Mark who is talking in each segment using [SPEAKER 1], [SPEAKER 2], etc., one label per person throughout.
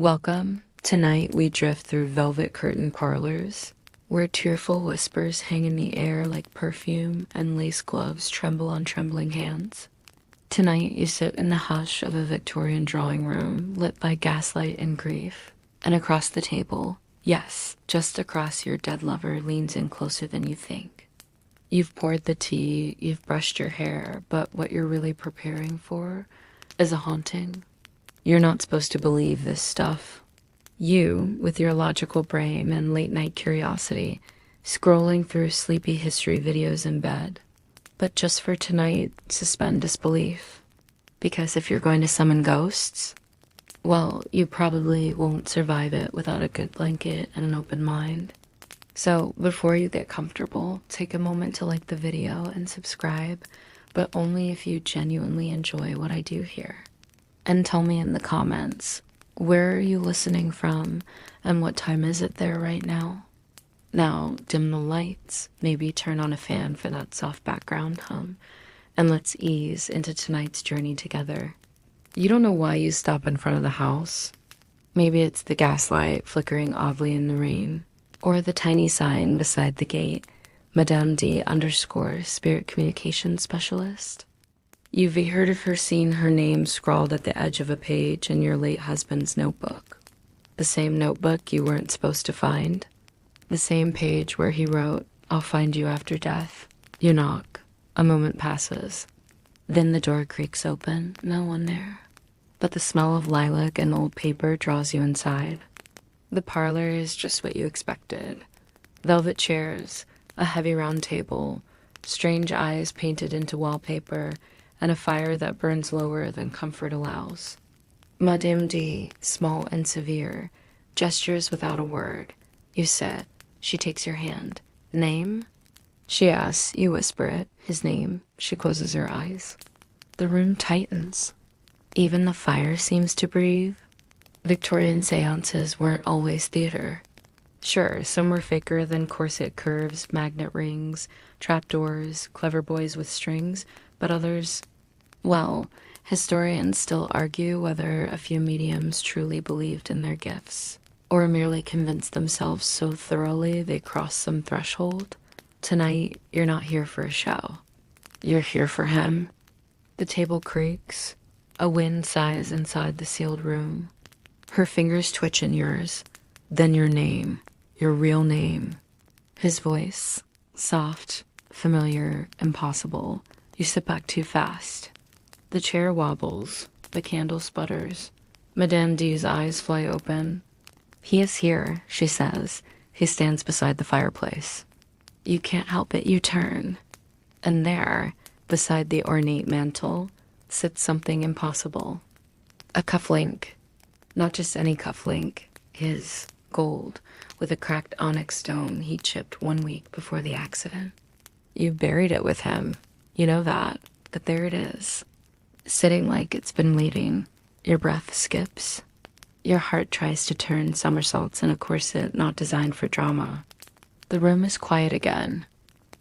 [SPEAKER 1] Welcome. Tonight we drift through velvet curtain parlors, where tearful whispers hang in the air like perfume and lace gloves tremble on trembling hands. Tonight you sit in the hush of a Victorian drawing room lit by gaslight and grief, and across the table, yes, just across, your dead lover leans in closer than you think. You've poured the tea, you've brushed your hair, but what you're really preparing for is a haunting. You're not supposed to believe this stuff. You, with your logical brain and late-night curiosity, scrolling through sleepy history videos in bed. But just for tonight, suspend disbelief. Because if you're going to summon ghosts, well, you probably won't survive it without a good blanket and an open mind. So before you get comfortable, take a moment to like the video and subscribe, but only if you genuinely enjoy what I do here. And tell me in the comments, where are you listening from and what time is it there right now? Now, dim the lights, maybe turn on a fan for that soft background hum, and let's ease into tonight's journey together. You don't know why you stop in front of the house. Maybe it's the gaslight flickering oddly in the rain, or the tiny sign beside the gate, Madame D _ Spirit Communication Specialist. You've heard of her, seen her name scrawled at the edge of a page in your late husband's notebook. The same notebook you weren't supposed to find. The same page where he wrote, "I'll find you after death." You knock. A moment passes. Then the door creaks open, no one there. But the smell of lilac and old paper draws you inside. The parlor is just what you expected. Velvet chairs, a heavy round table, strange eyes painted into wallpaper, and a fire that burns lower than comfort allows. Madame D, small and severe, gestures without a word. You sit. She takes your hand. Name? She asks. You whisper it. His name. She closes her eyes. The room tightens. Even the fire seems to breathe. Victorian séances weren't always theater. Sure, some were faker than corset curves, magnet rings, trapdoors, clever boys with strings, but others, well, historians still argue whether a few mediums truly believed in their gifts, or merely convinced themselves so thoroughly they crossed some threshold. Tonight, you're not here for a show. You're here for him. The table creaks. A wind sighs inside the sealed room. Her fingers twitch in yours. Then your name. Your real name. His voice. Soft, familiar, impossible. You sit back too fast. The chair wobbles. The candle sputters. Madame D's eyes fly open. He is here, she says. He stands beside the fireplace. You can't help it, you turn. And there, beside the ornate mantel, sits something impossible. A cufflink. Not just any cufflink. His, gold, with a cracked onyx stone he chipped 1 week before the accident. You buried it with him. You know that, but there it is. Sitting like it's been waiting. Your breath skips. Your heart tries to turn somersaults in a corset not designed for drama. The room is quiet again.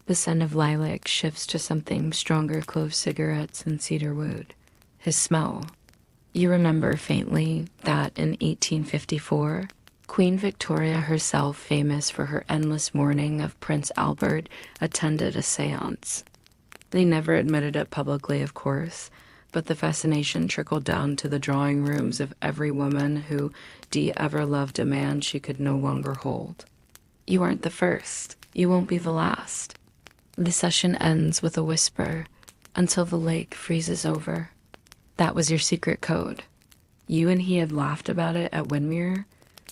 [SPEAKER 1] The scent of lilac shifts to something stronger, clove cigarettes and cedar wood. His smell. You remember faintly that in 1854, Queen Victoria herself, famous for her endless mourning of Prince Albert, attended a séance. They never admitted it publicly, of course, but the fascination trickled down to the drawing rooms of every woman who ever loved a man she could no longer hold. You aren't the first. You won't be the last. The session ends with a whisper until the lake freezes over. That was your secret code. You and he had laughed about it at Windmere,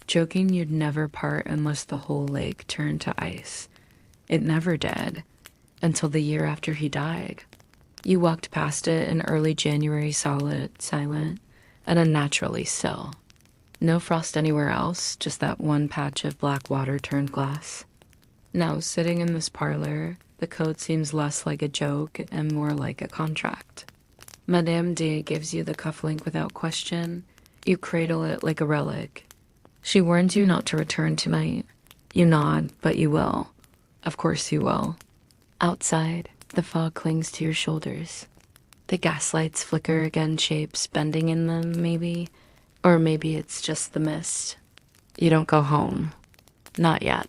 [SPEAKER 1] joking you'd never part unless the whole lake turned to ice. It never did, until the year after he died. You walked past it in early January, solid, silent, and unnaturally still. No frost anywhere else, just that one patch of black water turned glass. Now, sitting in this parlor, the code seems less like a joke and more like a contract. Madame D gives you the cufflink without question. You cradle it like a relic. She warns you not to return tonight. You nod, but you will. Of course you will. Outside, the fog clings to your shoulders. The gaslights flicker again, shapes bending in them, maybe, Or maybe it's just the mist. You don't go home. Not yet.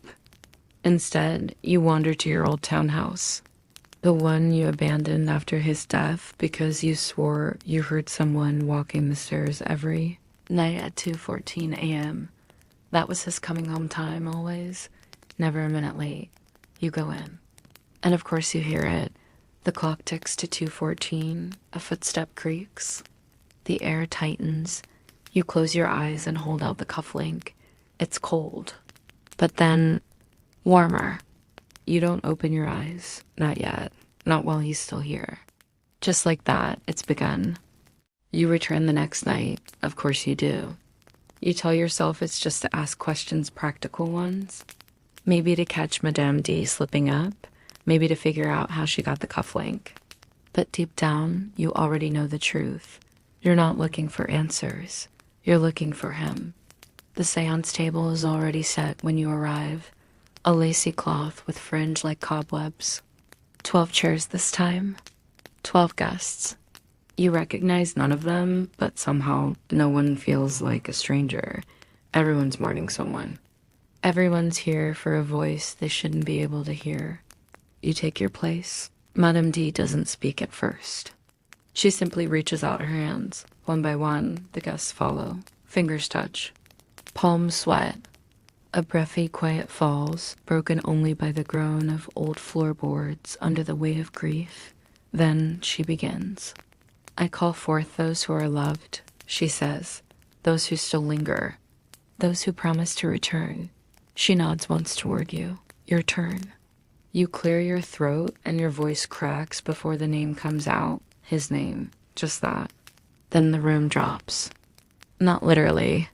[SPEAKER 1] Instead, you wander to your old townhouse. The one you abandoned after his death because you swore you heard someone walking the stairs every night at 2:14 a.m. That was his coming home time always. Never a minute late. You go in. And of course you hear it. The clock ticks to 2:14. A footstep creaks. The air tightens. You close your eyes and hold out the cufflink. It's cold. But then, warmer. You don't open your eyes. Not yet. Not while he's still here. Just like that, it's begun. You return the next night. Of course you do. You tell yourself it's just to ask questions, practical ones. Maybe to catch Madame D slipping up. Maybe to figure out how she got the cufflink. But deep down, you already know the truth. You're not looking for answers. You're looking for him. The séance table is already set when you arrive. A lacy cloth with fringe like cobwebs. 12 chairs this time. 12 guests. You recognize none of them, but somehow no one feels like a stranger. Everyone's mourning someone. Everyone's here for a voice they shouldn't be able to hear. You take your place. Madame D doesn't speak at first. She simply reaches out her hands. One by one, the guests follow. Fingers touch. Palms sweat. A breathy quiet falls, broken only by the groan of old floorboards under the weight of grief. Then she begins. I call forth those who are loved, she says. Those who still linger. Those who promise to return. She nods once toward you. Your turn. You clear your throat and your voice cracks before the name comes out. His name. Just that. Then the room drops. Not literally,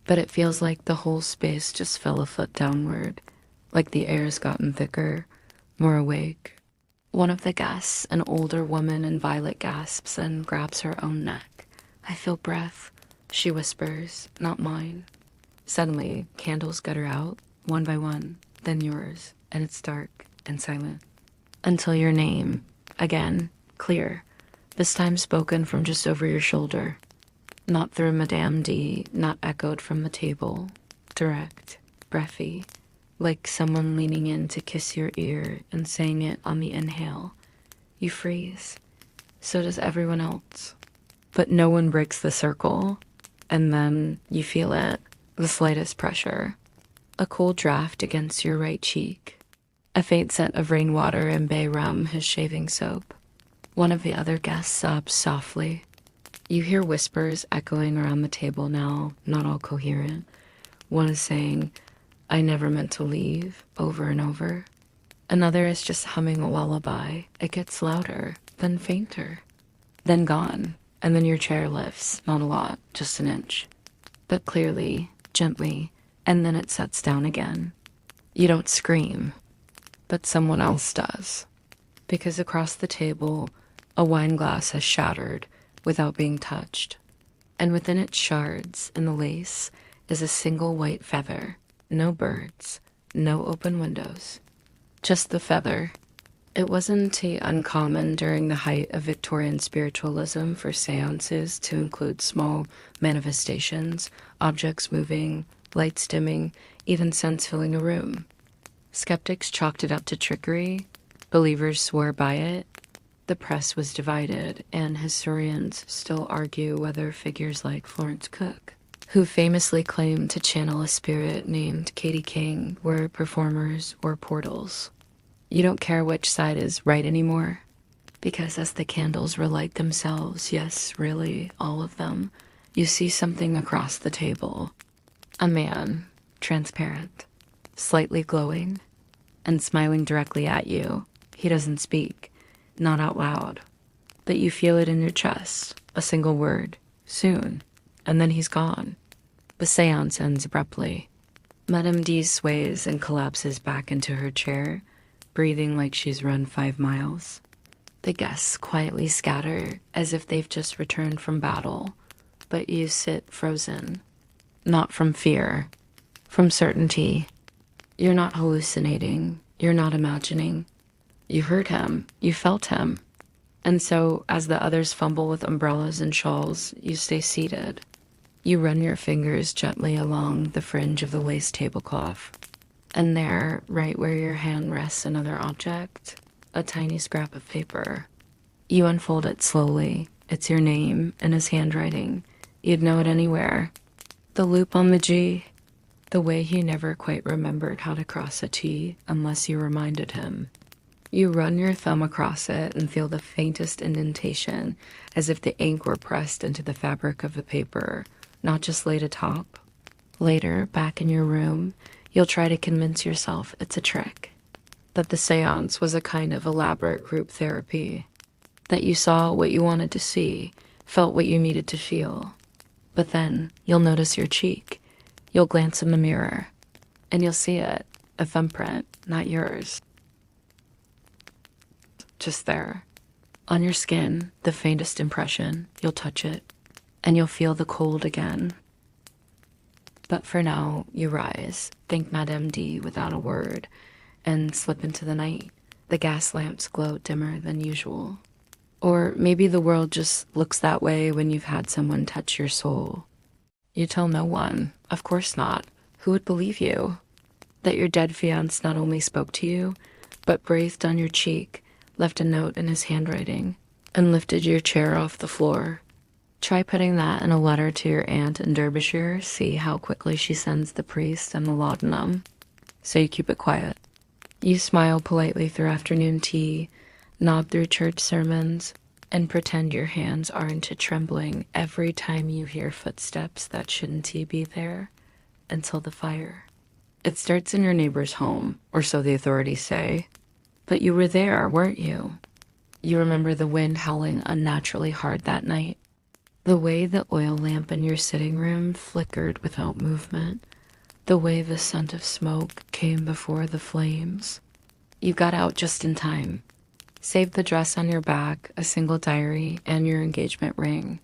[SPEAKER 1] but it feels like the whole space just fell a foot downward, like the air's gotten thicker, more awake. One of the guests, an older woman in violet, gasps and grabs her own neck. I feel breath, she whispers, not mine. Suddenly, candles gutter out, one by one, then yours, and it's dark and silent. Until your name, again, clear, this time spoken from just over your shoulder. Not through Madame D, not echoed from the table. Direct, breathy, like someone leaning in to kiss your ear and saying it on the inhale. You freeze. So does everyone else. But no one breaks the circle. And then you feel it, the slightest pressure. A cold draft against your right cheek. A faint scent of rainwater and bay rum, his shaving soap. One of the other guests sobs softly. You hear whispers echoing around the table now, not all coherent. One is saying, I never meant to leave, over and over. Another is just humming a lullaby. It gets louder, then fainter, then gone, and then your chair lifts, not a lot, just an inch. But clearly, gently, and then it sets down again. You don't scream, but someone else does. Because across the table, a wine glass has shattered without being touched. And within its shards, in the lace, is a single white feather. No birds, no open windows. Just the feather. It wasn't uncommon during the height of Victorian spiritualism for séances to include small manifestations, objects moving, lights dimming, even scents filling a room. Skeptics chalked it up to trickery. Believers swore by it. The press was divided, and historians still argue whether figures like Florence Cook, who famously claimed to channel a spirit named Katie King, were performers or portals. You don't care which side is right anymore, because as the candles relight themselves, yes, really, all of them, you see something across the table. A man, transparent, slightly glowing, and smiling directly at you. He doesn't speak. Not out loud, but you feel it in your chest, a single word, soon, and then he's gone. The séance ends abruptly. Madame D sways and collapses back into her chair, breathing like she's run 5 miles. The guests quietly scatter as if they've just returned from battle, but you sit frozen. Not from fear, from certainty. You're not hallucinating, you're not imagining. You heard him. You felt him. And so, as the others fumble with umbrellas and shawls, you stay seated. You run your fingers gently along the fringe of the lace tablecloth. And there, right where your hand rests another object, a tiny scrap of paper. You unfold it slowly. It's your name in his handwriting. You'd know it anywhere. The loop on the G. The way he never quite remembered how to cross a T unless you reminded him. You run your thumb across it and feel the faintest indentation, as if the ink were pressed into the fabric of the paper, not just laid atop. Later, back in your room, you'll try to convince yourself it's a trick, that the séance was a kind of elaborate group therapy, that you saw what you wanted to see, felt what you needed to feel. But then you'll notice your cheek. You'll glance in the mirror, and you'll see it, a thumbprint, not yours. Just there. On your skin, the faintest impression, you'll touch it, and you'll feel the cold again. But for now, you rise, thank Madame D without a word, and slip into the night. The gas lamps glow dimmer than usual. Or maybe the world just looks that way when you've had someone touch your soul. You tell no one. Of course not. Who would believe you? That your dead fiancé not only spoke to you, but breathed on your cheek, left a note in his handwriting, and lifted your chair off the floor. Try putting that in a letter to your aunt in Derbyshire, see how quickly she sends the priest and the laudanum. So you keep it quiet. You smile politely through afternoon tea, nod through church sermons, and pretend your hands aren't a trembling every time you hear footsteps that shouldn't be there, until the fire. It starts in your neighbor's home, or so the authorities say. But you were there, weren't you? You remember the wind howling unnaturally hard that night, the way the oil lamp in your sitting room flickered without movement, the way the scent of smoke came before the flames. You got out just in time. Saved the dress on your back, a single diary, and your engagement ring,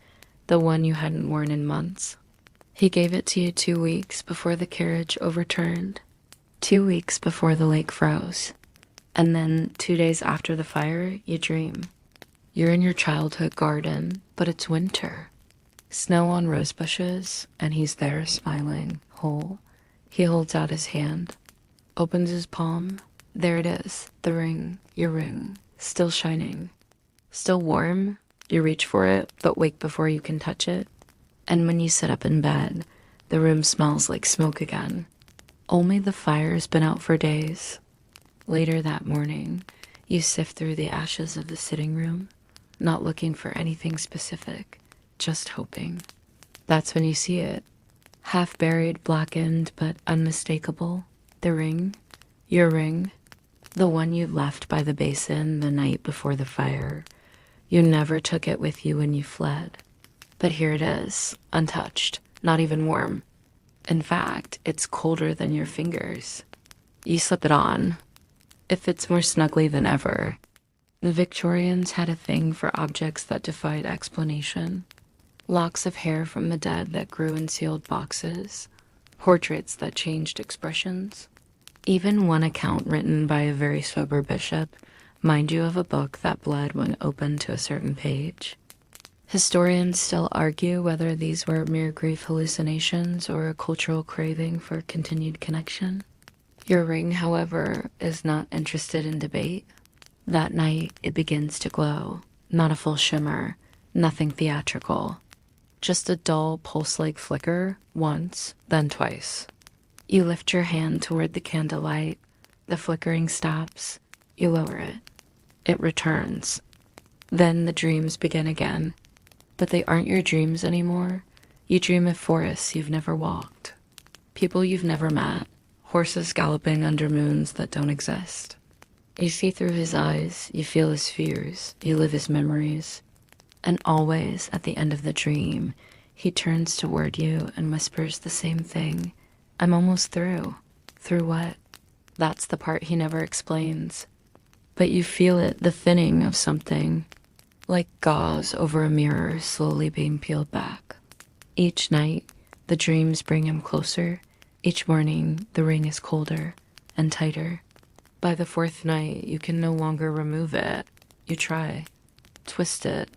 [SPEAKER 1] the one you hadn't worn in months. He gave it to you 2 weeks before the carriage overturned, 2 weeks before the lake froze. And then 2 days after the fire, you dream. You're in your childhood garden, but it's winter. Snow on rose bushes, and he's there smiling, whole. He holds out his hand, opens his palm. There it is, the ring, your ring. Still shining, still warm. You reach for it, but wake before you can touch it. And when you sit up in bed, the room smells like smoke again. Only the fire's been out for days. Later that morning, you sift through the ashes of the sitting room, not looking for anything specific, just hoping. That's when you see it. Half buried, blackened, but unmistakable. The ring, your ring. The one you left by the basin the night before the fire. You never took it with you when you fled. But here it is, untouched, not even warm. In fact, it's colder than your fingers. You slip it on. It fits more snugly than ever. The Victorians had a thing for objects that defied explanation. Locks of hair from the dead that grew in sealed boxes. Portraits that changed expressions. Even one account written by a very sober bishop, mind you of a book that bled when opened to a certain page. Historians still argue whether these were mere grief hallucinations or a cultural craving for continued connection. Your ring, however, is not interested in debate. That night, it begins to glow, not a full shimmer, nothing theatrical. Just a dull, pulse-like flicker, once, then twice. You lift your hand toward the candlelight. The flickering stops. You lower it. It returns. Then the dreams begin again. But they aren't your dreams anymore. You dream of forests you've never walked. People you've never met. Horses galloping under moons that don't exist. You see through his eyes. You feel his fears. You live his memories. And always, at the end of the dream, he turns toward you and whispers the same thing. I'm almost through. Through what? That's the part he never explains. But you feel it, the thinning of something, like gauze over a mirror slowly being peeled back. Each night, the dreams bring him closer. Each morning, the ring is colder and tighter. By the 4th night, you can no longer remove it. You try. Twist it.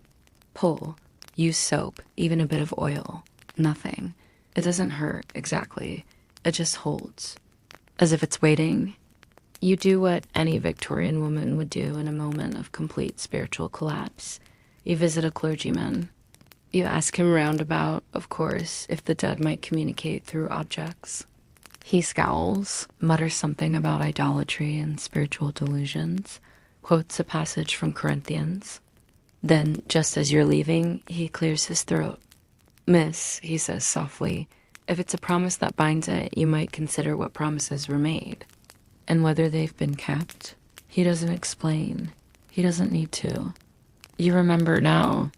[SPEAKER 1] Pull. Use soap, even a bit of oil. Nothing. It doesn't hurt, exactly. It just holds, as if it's waiting. You do what any Victorian woman would do in a moment of complete spiritual collapse. You visit a clergyman. You ask him roundabout, of course, if the dead might communicate through objects. He scowls, mutters something about idolatry and spiritual delusions, quotes a passage from Corinthians. Then, just as you're leaving, he clears his throat. "Miss," he says softly, "if it's a promise that binds it, you might consider what promises were made. And whether they've been kept." He doesn't explain. He doesn't need to. You remember now.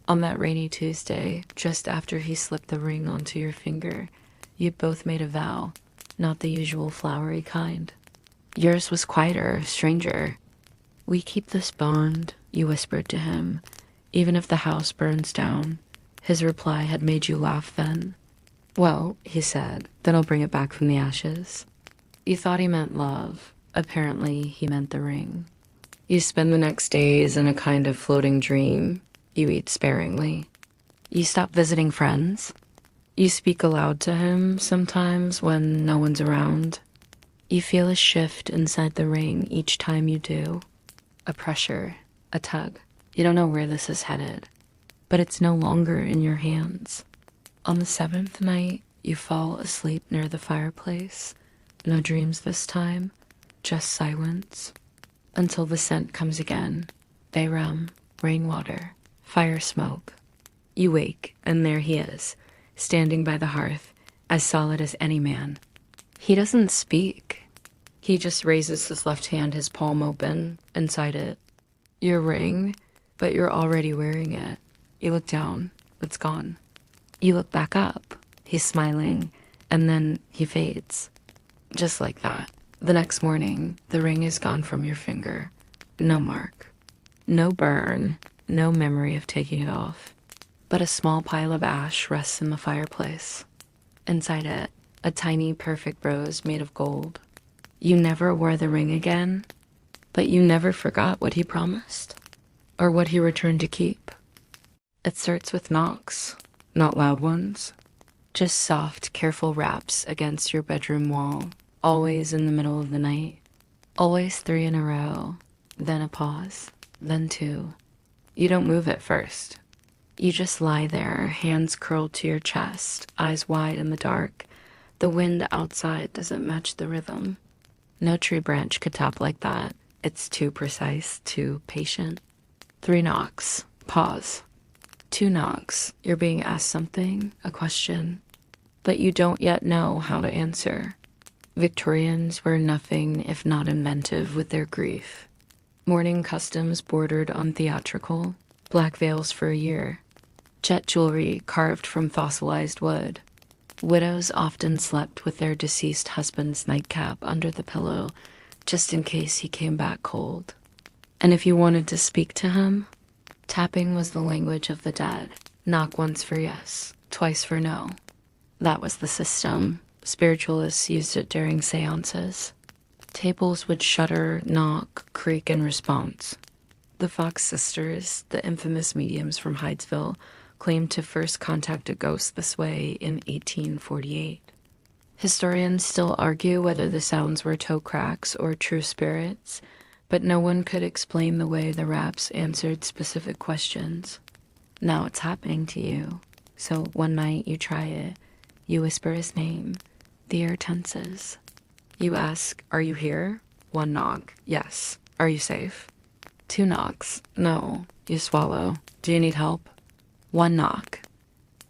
[SPEAKER 1] On that rainy Tuesday, just after he slipped the ring onto your finger, you both made a vow, not the usual flowery kind. Yours was quieter, stranger. "We keep this bond," you whispered to him, "even if the house burns down." His reply had made you laugh then. "Well," he said, "then I'll bring it back from the ashes." You thought he meant love. Apparently, he meant the ring. You spend the next days in a kind of floating dream. You eat sparingly. You stop visiting friends. You speak aloud to him sometimes when no one's around. You feel a shift inside the ring each time you do. A pressure, a tug. You don't know where this is headed, but it's no longer in your hands. On the 7th night, you fall asleep near the fireplace. No dreams this time, just silence. Until the scent comes again. Bay rum, rainwater, fire smoke. You wake, and there he is, standing by the hearth, as solid as any man. He doesn't speak. He just raises his left hand, his palm open, inside it. Your ring, but you're already wearing it. You look down, it's gone. You look back up, he's smiling, and then he fades. Just like that. The next morning, the ring is gone from your finger. No mark. No burn. No memory of taking it off. But a small pile of ash rests in the fireplace. Inside it, a tiny perfect rose made of gold. You never wore the ring again, but you never forgot what he promised, or what he returned to keep. It starts with knocks, not loud ones. Just soft, careful raps against your bedroom wall, always in the middle of the night. Always 3 in a row, then a pause, then 2. You don't move at first. You just lie there, hands curled to your chest, eyes wide in the dark. The wind outside doesn't match the rhythm. No tree branch could tap like that. It's too precise, too patient. 3 knocks, pause. 2 knocks, you're being asked something, a question, but you don't yet know how to answer. Victorians were nothing if not inventive with their grief. Mourning customs bordered on theatrical, black veils for a year, jet jewelry carved from fossilized wood. Widows often slept with their deceased husband's nightcap under the pillow, just in case he came back cold. And if you wanted to speak to him, tapping was the language of the dead. Knock once for yes, twice for no. That was the system. Spiritualists used it during séances. Tables would shudder, knock, creak in response. The Fox sisters, the infamous mediums from Hydesville, claimed to first contact a ghost this way in 1848. Historians still argue whether the sounds were toe cracks or true spirits, but no one could explain the way the raps answered specific questions. Now it's happening to you, so one night you try it. You whisper his name. The air tenses. You ask, "Are you here?" 1 knock. Yes. "Are you safe?" 2 knocks. No. You swallow. "Do you need help?" 1 knock.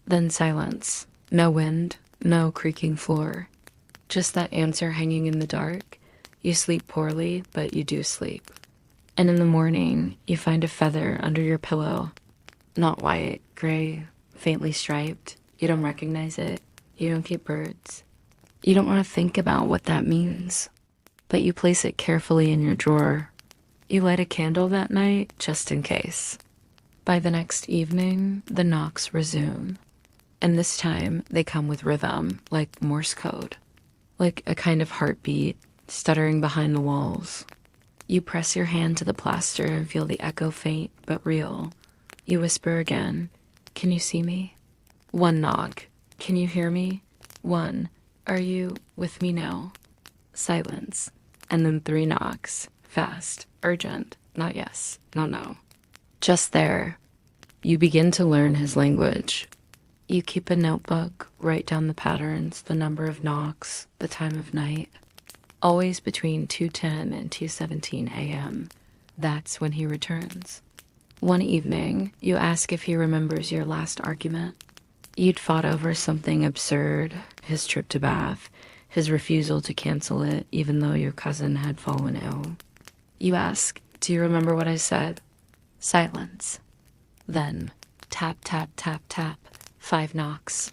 [SPEAKER 1] Then silence. No wind. No creaking floor. Just that answer hanging in the dark. You sleep poorly, but you do sleep. And in the morning, you find a feather under your pillow. Not white, gray, faintly striped. You don't recognize it. You don't keep birds. You don't want to think about what that means, but you place it carefully in your drawer. You light a candle that night, just in case. By the next evening, the knocks resume. And this time, they come with rhythm, like Morse code. Like a kind of heartbeat, stuttering behind the walls. You press your hand to the plaster and feel the echo faint but real. You whisper again, "Can you see me?" One knock. Can you hear me? One. Are you with me now? Silence. And then 3 knocks. Fast. Urgent. Not yes. Not no. Just there. You begin to learn his language. You keep a notebook, write down the patterns, the number of knocks, the time of night. Always between 2:10 and 2:17 a.m. That's when he returns. One evening, you ask if he remembers your last argument. You'd fought over something absurd, his trip to Bath, his refusal to cancel it even though your cousin had fallen ill. You ask, do you remember what I said? Silence. Then, tap, tap, tap, tap, 5 knocks.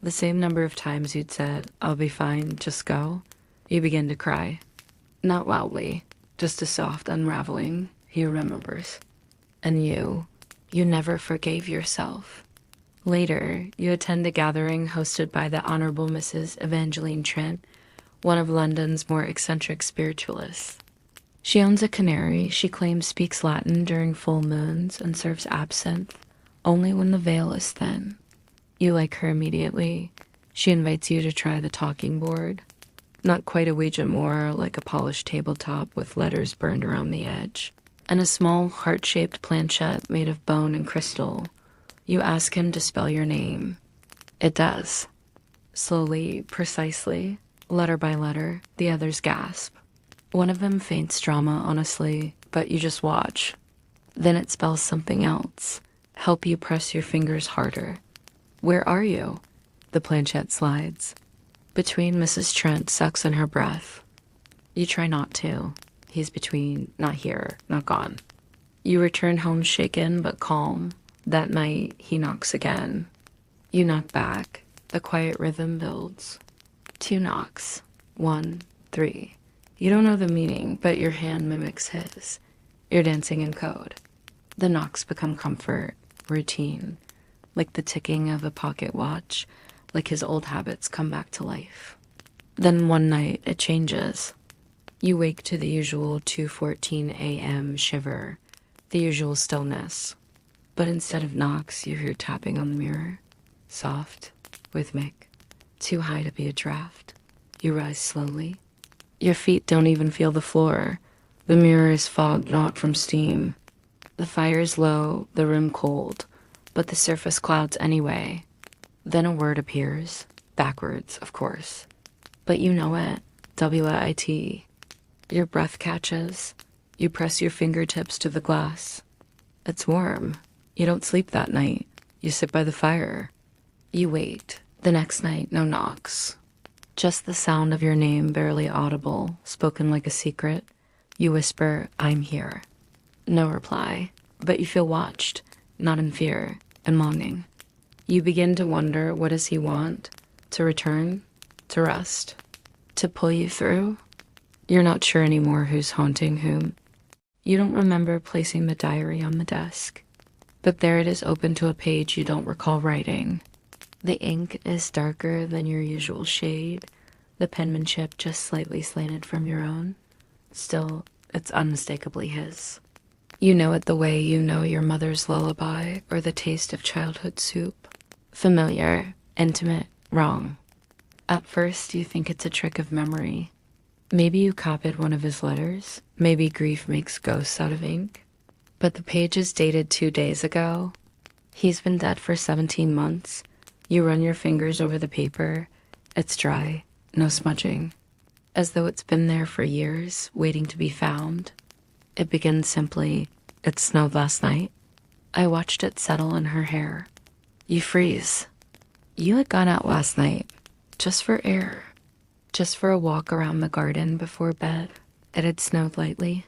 [SPEAKER 1] The same number of times you'd said, I'll be fine, just go. You begin to cry. Not loudly, just a soft unraveling. He remembers. And you never forgave yourself. Later, you attend a gathering hosted by the Honorable Mrs. Evangeline Trent, one of London's more eccentric spiritualists. She owns a canary she claims speaks Latin during full moons and serves absinthe only when the veil is thin. You like her immediately. She invites you to try the talking board. Not quite a Ouija, more like a polished tabletop with letters burned around the edge, and a small heart-shaped planchette made of bone and crystal. You ask him to spell your name. It does. Slowly, precisely, letter by letter, the others gasp. One of them faints drama, honestly, but you just watch. Then it spells something else. Help you press your fingers harder. Where are you? The planchette slides. Between Mrs. Trent sucks in her breath. You try not to. He's between, not here, not gone. You return home shaken but calm. That night, he knocks again. You knock back. The quiet rhythm builds. 2 knocks. 1, 3. You don't know the meaning, but your hand mimics his. You're dancing in code. The knocks become comfort, routine, like the ticking of a pocket watch, like his old habits come back to life. Then one night, it changes. You wake to the usual 2:14 a.m. shiver, the usual stillness. But instead of knocks, you hear tapping on the mirror. Soft, rhythmic, too high to be a draft. You rise slowly. Your feet don't even feel the floor. The mirror is fogged not from steam. The fire is low, the room cold, but the surface clouds anyway. Then a word appears, backwards, of course. But you know it, W-I-T. Your breath catches. You press your fingertips to the glass. It's warm. You don't sleep that night. You sit by the fire. You wait. The next night, no knocks. Just the sound of your name barely audible, spoken like a secret. You whisper, I'm here. No reply, but you feel watched, not in fear, in longing. You begin to wonder, what does he want? To return? To rest? To pull you through? You're not sure anymore who's haunting whom. You don't remember placing the diary on the desk. But there it is, open to a page you don't recall writing. The ink is darker than your usual shade, the penmanship just slightly slanted from your own. Still, it's unmistakably his. You know it the way you know your mother's lullaby or the taste of childhood soup. Familiar, intimate, wrong. At first, you think it's a trick of memory. Maybe you copied one of his letters. Maybe grief makes ghosts out of ink. But the page is dated 2 days ago. He's been dead for 17 months. You run your fingers over the paper. It's dry, no smudging. As though it's been there for years, waiting to be found. It begins simply, it snowed last night. I watched it settle in her hair. You freeze. You had gone out last night, just for air. Just for a walk around the garden before bed. It had snowed lightly.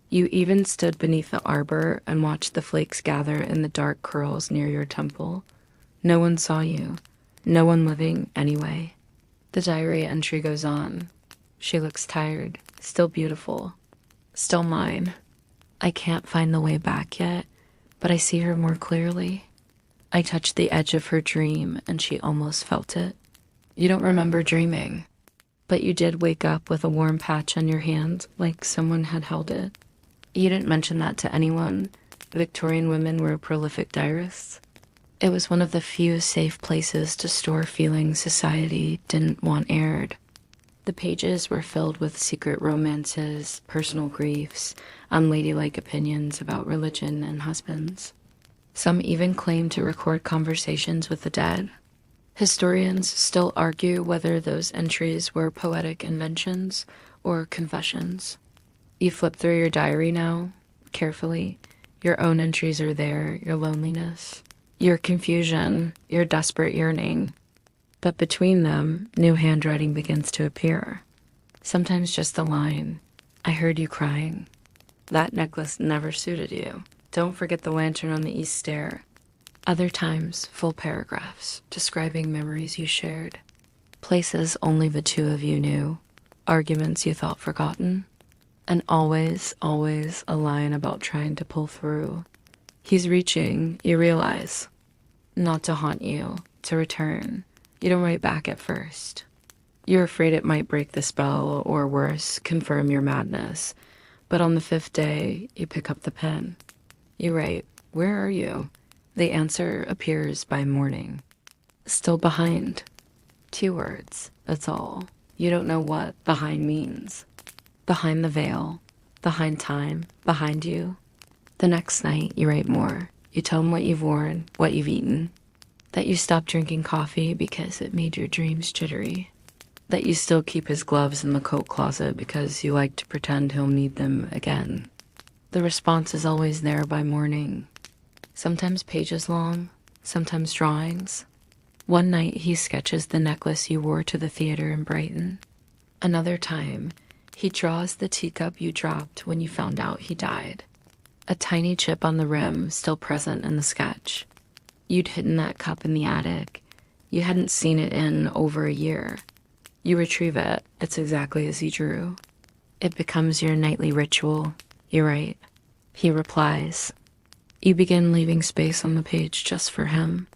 [SPEAKER 1] You even stood beneath the arbor and watched the flakes gather in the dark curls near your temple. No one saw you. No one living anyway. The diary entry goes on. She looks tired, still beautiful, still mine. I can't find the way back yet, but I see her more clearly. I touched the edge of her dream and she almost felt it. You don't remember dreaming, but you did wake up with a warm patch on your hand, like someone had held it. You didn't mention that to anyone. Victorian women were prolific diarists. It was one of the few safe places to store feelings society didn't want aired. The pages were filled with secret romances, personal griefs, unladylike opinions about religion and husbands. Some even claimed to record conversations with the dead. Historians still argue whether those entries were poetic inventions or confessions. You flip through your diary now, carefully. Your own entries are there, your loneliness, your confusion, your desperate yearning. But between them, new handwriting begins to appear. Sometimes just the line, "I heard you crying. That necklace never suited you. Don't forget the lantern on the east stair." Other times, full paragraphs describing memories you shared, places only the two of you knew, arguments you thought forgotten, and always, always a line about trying to pull through. He's reaching, you realize, not to haunt you, to return. You don't write back at first. You're afraid it might break the spell, or worse, confirm your madness. But on the 5th day, you pick up the pen. You write, "Where are you?" The answer appears by morning. "Still behind." 2 words, that's all. You don't know what behind means. Behind the veil, behind time, behind you. The next night, you write more. You tell him what you've worn, what you've eaten. That you stopped drinking coffee because it made your dreams jittery. That you still keep his gloves in the coat closet because you like to pretend he'll need them again. The response is always there by morning. Sometimes pages long, sometimes drawings. One night he sketches the necklace you wore to the theater in Brighton. Another time, he draws the teacup you dropped when you found out he died. A tiny chip on the rim still present in the sketch. You'd hidden that cup in the attic. You hadn't seen it in over a year. You retrieve it. It's exactly as he drew. It becomes your nightly ritual. You write. He replies. You begin leaving space on the page just for him.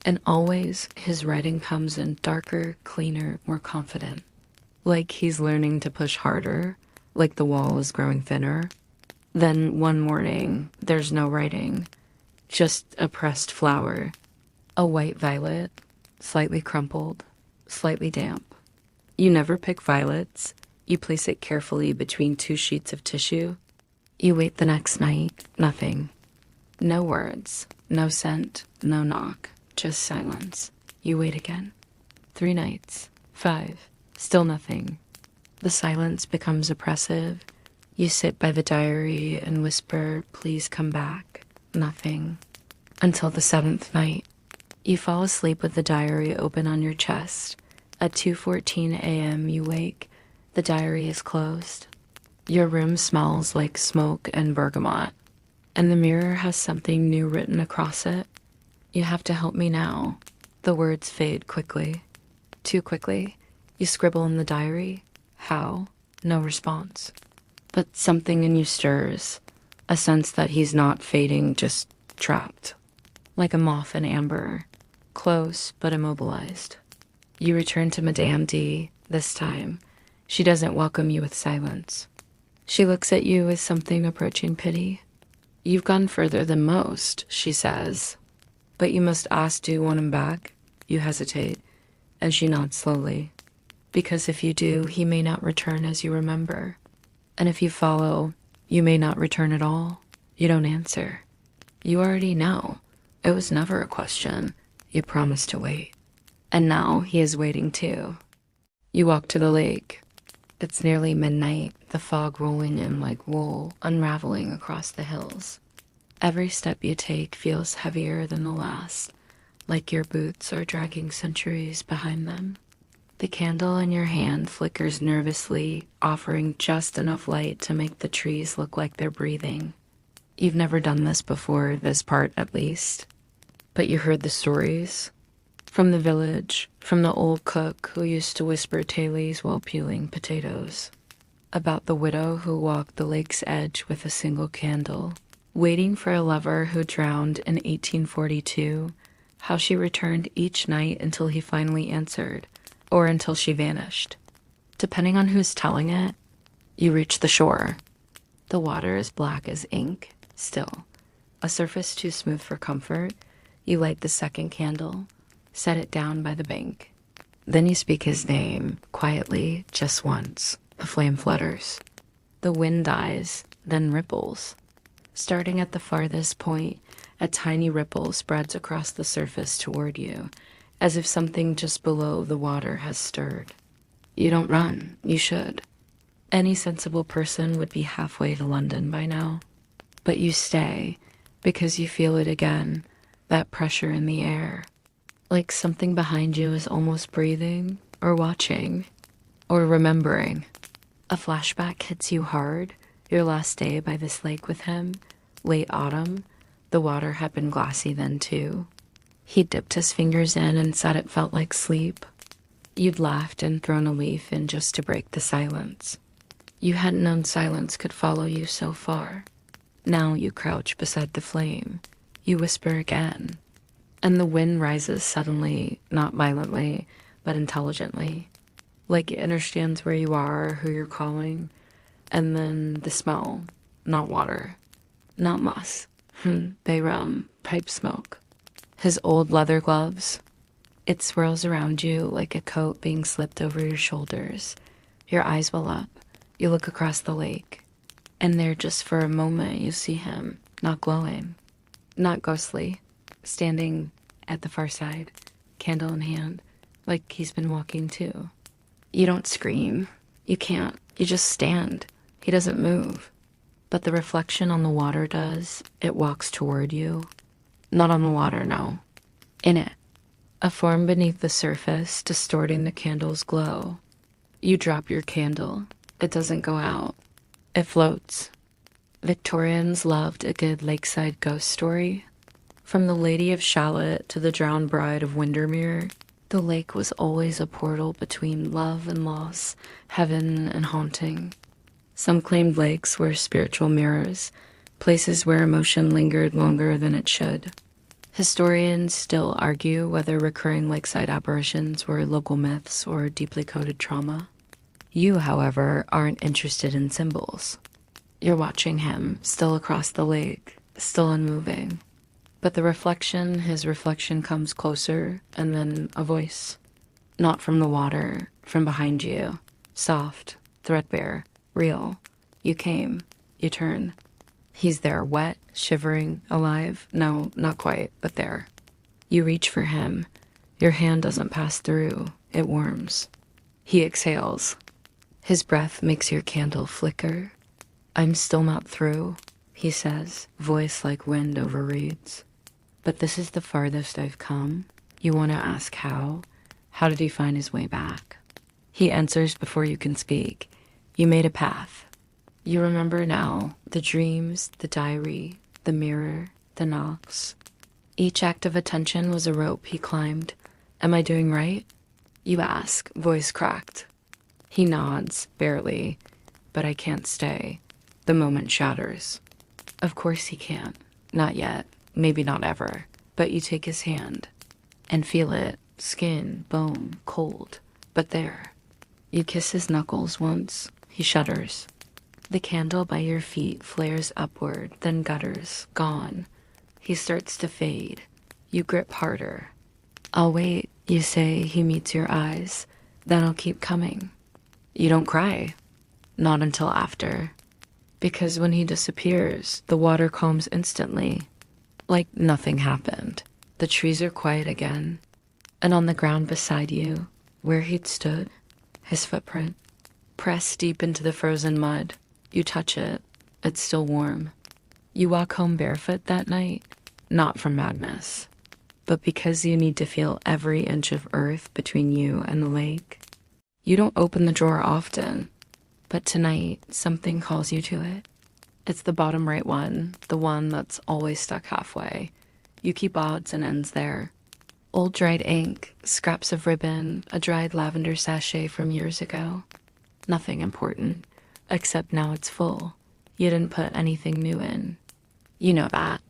[SPEAKER 1] And always his writing comes in darker, cleaner, more confident. Like he's learning to push harder, like the wall is growing thinner. Then one morning, there's no writing. Just a pressed flower, a white violet, slightly crumpled, slightly damp. You never pick violets. You place it carefully between 2 sheets of tissue. You wait the next night, nothing. No words, no scent, no knock, just silence. You wait again. 3 nights, 5, still nothing. The silence becomes oppressive. You sit by the diary and whisper, "Please come back." Nothing. Until the 7th night. You fall asleep with the diary open on your chest. At 2:14 a.m. you wake. The diary is closed. Your room smells like smoke and bergamot. And the mirror has something new written across it. "You have to help me now." The words fade quickly. Too quickly. You scribble in the diary. How? No response. But something in you stirs. A sense that he's not fading, just trapped. Like a moth in amber. Close, but immobilized. You return to Madame D. This time, she doesn't welcome you with silence. She looks at you with something approaching pity. "You've gone further than most," she says. "But you must ask, do you want him back?" You hesitate, and she nods slowly. "Because if you do, he may not return as you remember. And if you follow, you may not return at all." You don't answer. You already know. It was never a question. You promised to wait. And now he is waiting too. You walk to the lake. It's nearly midnight, the fog rolling in like wool, unraveling across the hills. Every step you take feels heavier than the last, like your boots are dragging centuries behind them. The candle in your hand flickers nervously, offering just enough light to make the trees look like they're breathing. You've never done this before, this part at least. But you heard the stories. From the village, from the old cook who used to whisper tales while peeling potatoes. About the widow who walked the lake's edge with a single candle, waiting for a lover who drowned in 1842, how she returned each night until he finally answered, or until she vanished. Depending on who's telling it, you reach the shore. The water is black as ink, still. A surface too smooth for comfort. You light the second candle, set it down by the bank. Then you speak his name, quietly, just once. The flame flutters. The wind dies, then ripples. Starting at the farthest point, a tiny ripple spreads across the surface toward you, as if something just below the water has stirred. You don't run. You should. Any sensible person would be halfway to London by now. But you stay, because you feel it again, that pressure in the air. Like something behind you is almost breathing, or watching, or remembering. A flashback hits you hard, your last day by this lake with him, late autumn. The water had been glassy then too. He dipped his fingers in and said it felt like sleep. You'd laughed and thrown a leaf in just to break the silence. You hadn't known silence could follow you so far. Now you crouch beside the flame. You whisper again. And the wind rises suddenly, not violently, but intelligently. Like it understands where you are, who you're calling. And then the smell, not water, not moss, bay rum, pipe smoke. His old leather gloves. It swirls around you like a coat being slipped over your shoulders. Your eyes well up. You look across the lake. And there, just for a moment, you see him, not glowing, not ghostly, standing at the far side, candle in hand, like he's been walking too. You don't scream. You can't. You just stand. He doesn't move. But the reflection on the water does. It walks toward you. Not on the water, no. In it. A form beneath the surface, distorting the candle's glow. You drop your candle. It doesn't go out. It floats. Victorians loved a good lakeside ghost story. From the Lady of Shalott to the Drowned Bride of Windermere, the lake was always a portal between love and loss, heaven and haunting. Some claimed lakes were spiritual mirrors, places where emotion lingered longer than it should. Historians still argue whether recurring lakeside apparitions were local myths or deeply coded trauma. You, however, aren't interested in symbols. You're watching him, still across the lake, still unmoving. But his reflection comes closer, and then a voice. Not from the water, from behind you. Soft, threadbare, real. You came. You turn. He's there, wet, shivering, alive. No, not quite, but there. You reach for him. Your hand doesn't pass through. It warms. He exhales. His breath makes your candle flicker. I'm still not through, he says, voice like wind over reeds. But this is the farthest I've come. You want to ask how? How did he find his way back? He answers before you can speak. You made a path. You remember now the dreams, the diary, the mirror, the knocks. Each act of attention was a rope he climbed. Am I doing right? You ask, voice cracked. He nods, barely, but I can't stay. The moment shatters. Of course he can't. Not yet. Maybe not ever. But you take his hand and feel it, skin, bone, cold, but there. You kiss his knuckles once. He shudders. The candle by your feet flares upward, then gutters, gone. He starts to fade. You grip harder. I'll wait, you say. He meets your eyes. Then I'll keep coming. You don't cry. Not until after. Because when he disappears, the water calms instantly. Like nothing happened. The trees are quiet again. And on the ground beside you, where he'd stood, his footprint, pressed deep into the frozen mud. You touch it. It's still warm. You walk home barefoot that night, not from madness, but because you need to feel every inch of earth between you and the lake. You don't open the drawer often, but tonight something calls you to it. It's the bottom right one, the one that's always stuck halfway. You keep odds and ends there. Old dried ink, scraps of ribbon, a dried lavender sachet from years ago. Nothing important, except now it's full. You didn't put anything new in. You know that.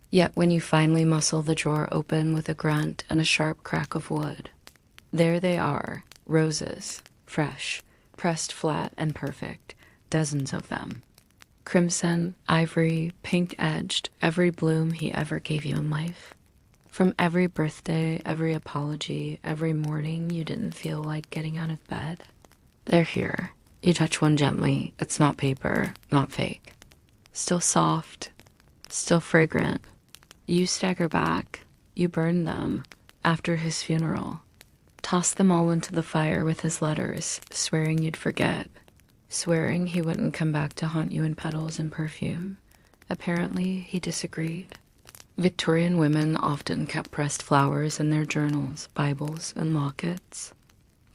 [SPEAKER 1] Yet when you finally muscle the drawer open with a grunt and a sharp crack of wood, there they are, roses, fresh, pressed flat and perfect, dozens of them. Crimson, ivory, pink-edged, every bloom he ever gave you in life. From every birthday, every apology, every morning you didn't feel like getting out of bed. They're here. You touch one gently. It's not paper, not fake. Still soft, still fragrant. You stagger back. You burn them after his funeral. Toss them all into the fire with his letters, swearing you'd forget. Swearing he wouldn't come back to haunt you in petals and perfume. Apparently, he disagreed. Victorian women often kept pressed flowers in their journals, Bibles, and lockets.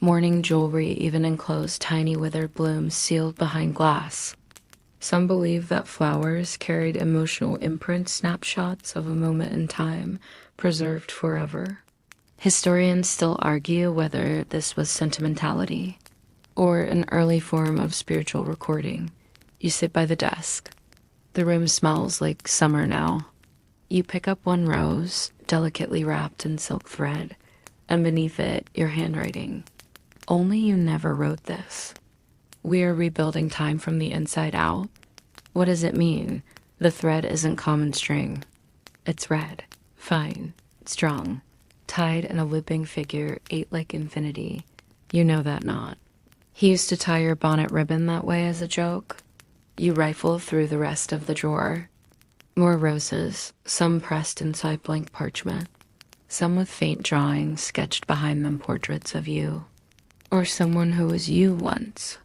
[SPEAKER 1] Mourning jewelry even enclosed tiny withered blooms sealed behind glass. Some believe that flowers carried emotional imprint snapshots of a moment in time, preserved forever. Historians still argue whether this was sentimentality or an early form of spiritual recording. You sit by the desk. The room smells like summer now. You pick up one rose, delicately wrapped in silk thread, and beneath it, your handwriting. Only you never wrote this. We're rebuilding time from the inside out. What does it mean? The thread isn't common string. It's red, fine, strong, tied in a looping figure 8 like infinity. You know that knot. He used to tie your bonnet ribbon that way as a joke. You rifle through the rest of the drawer. More roses, some pressed inside blank parchment. Some with faint drawings sketched behind them, portraits of you. Or someone who was you once.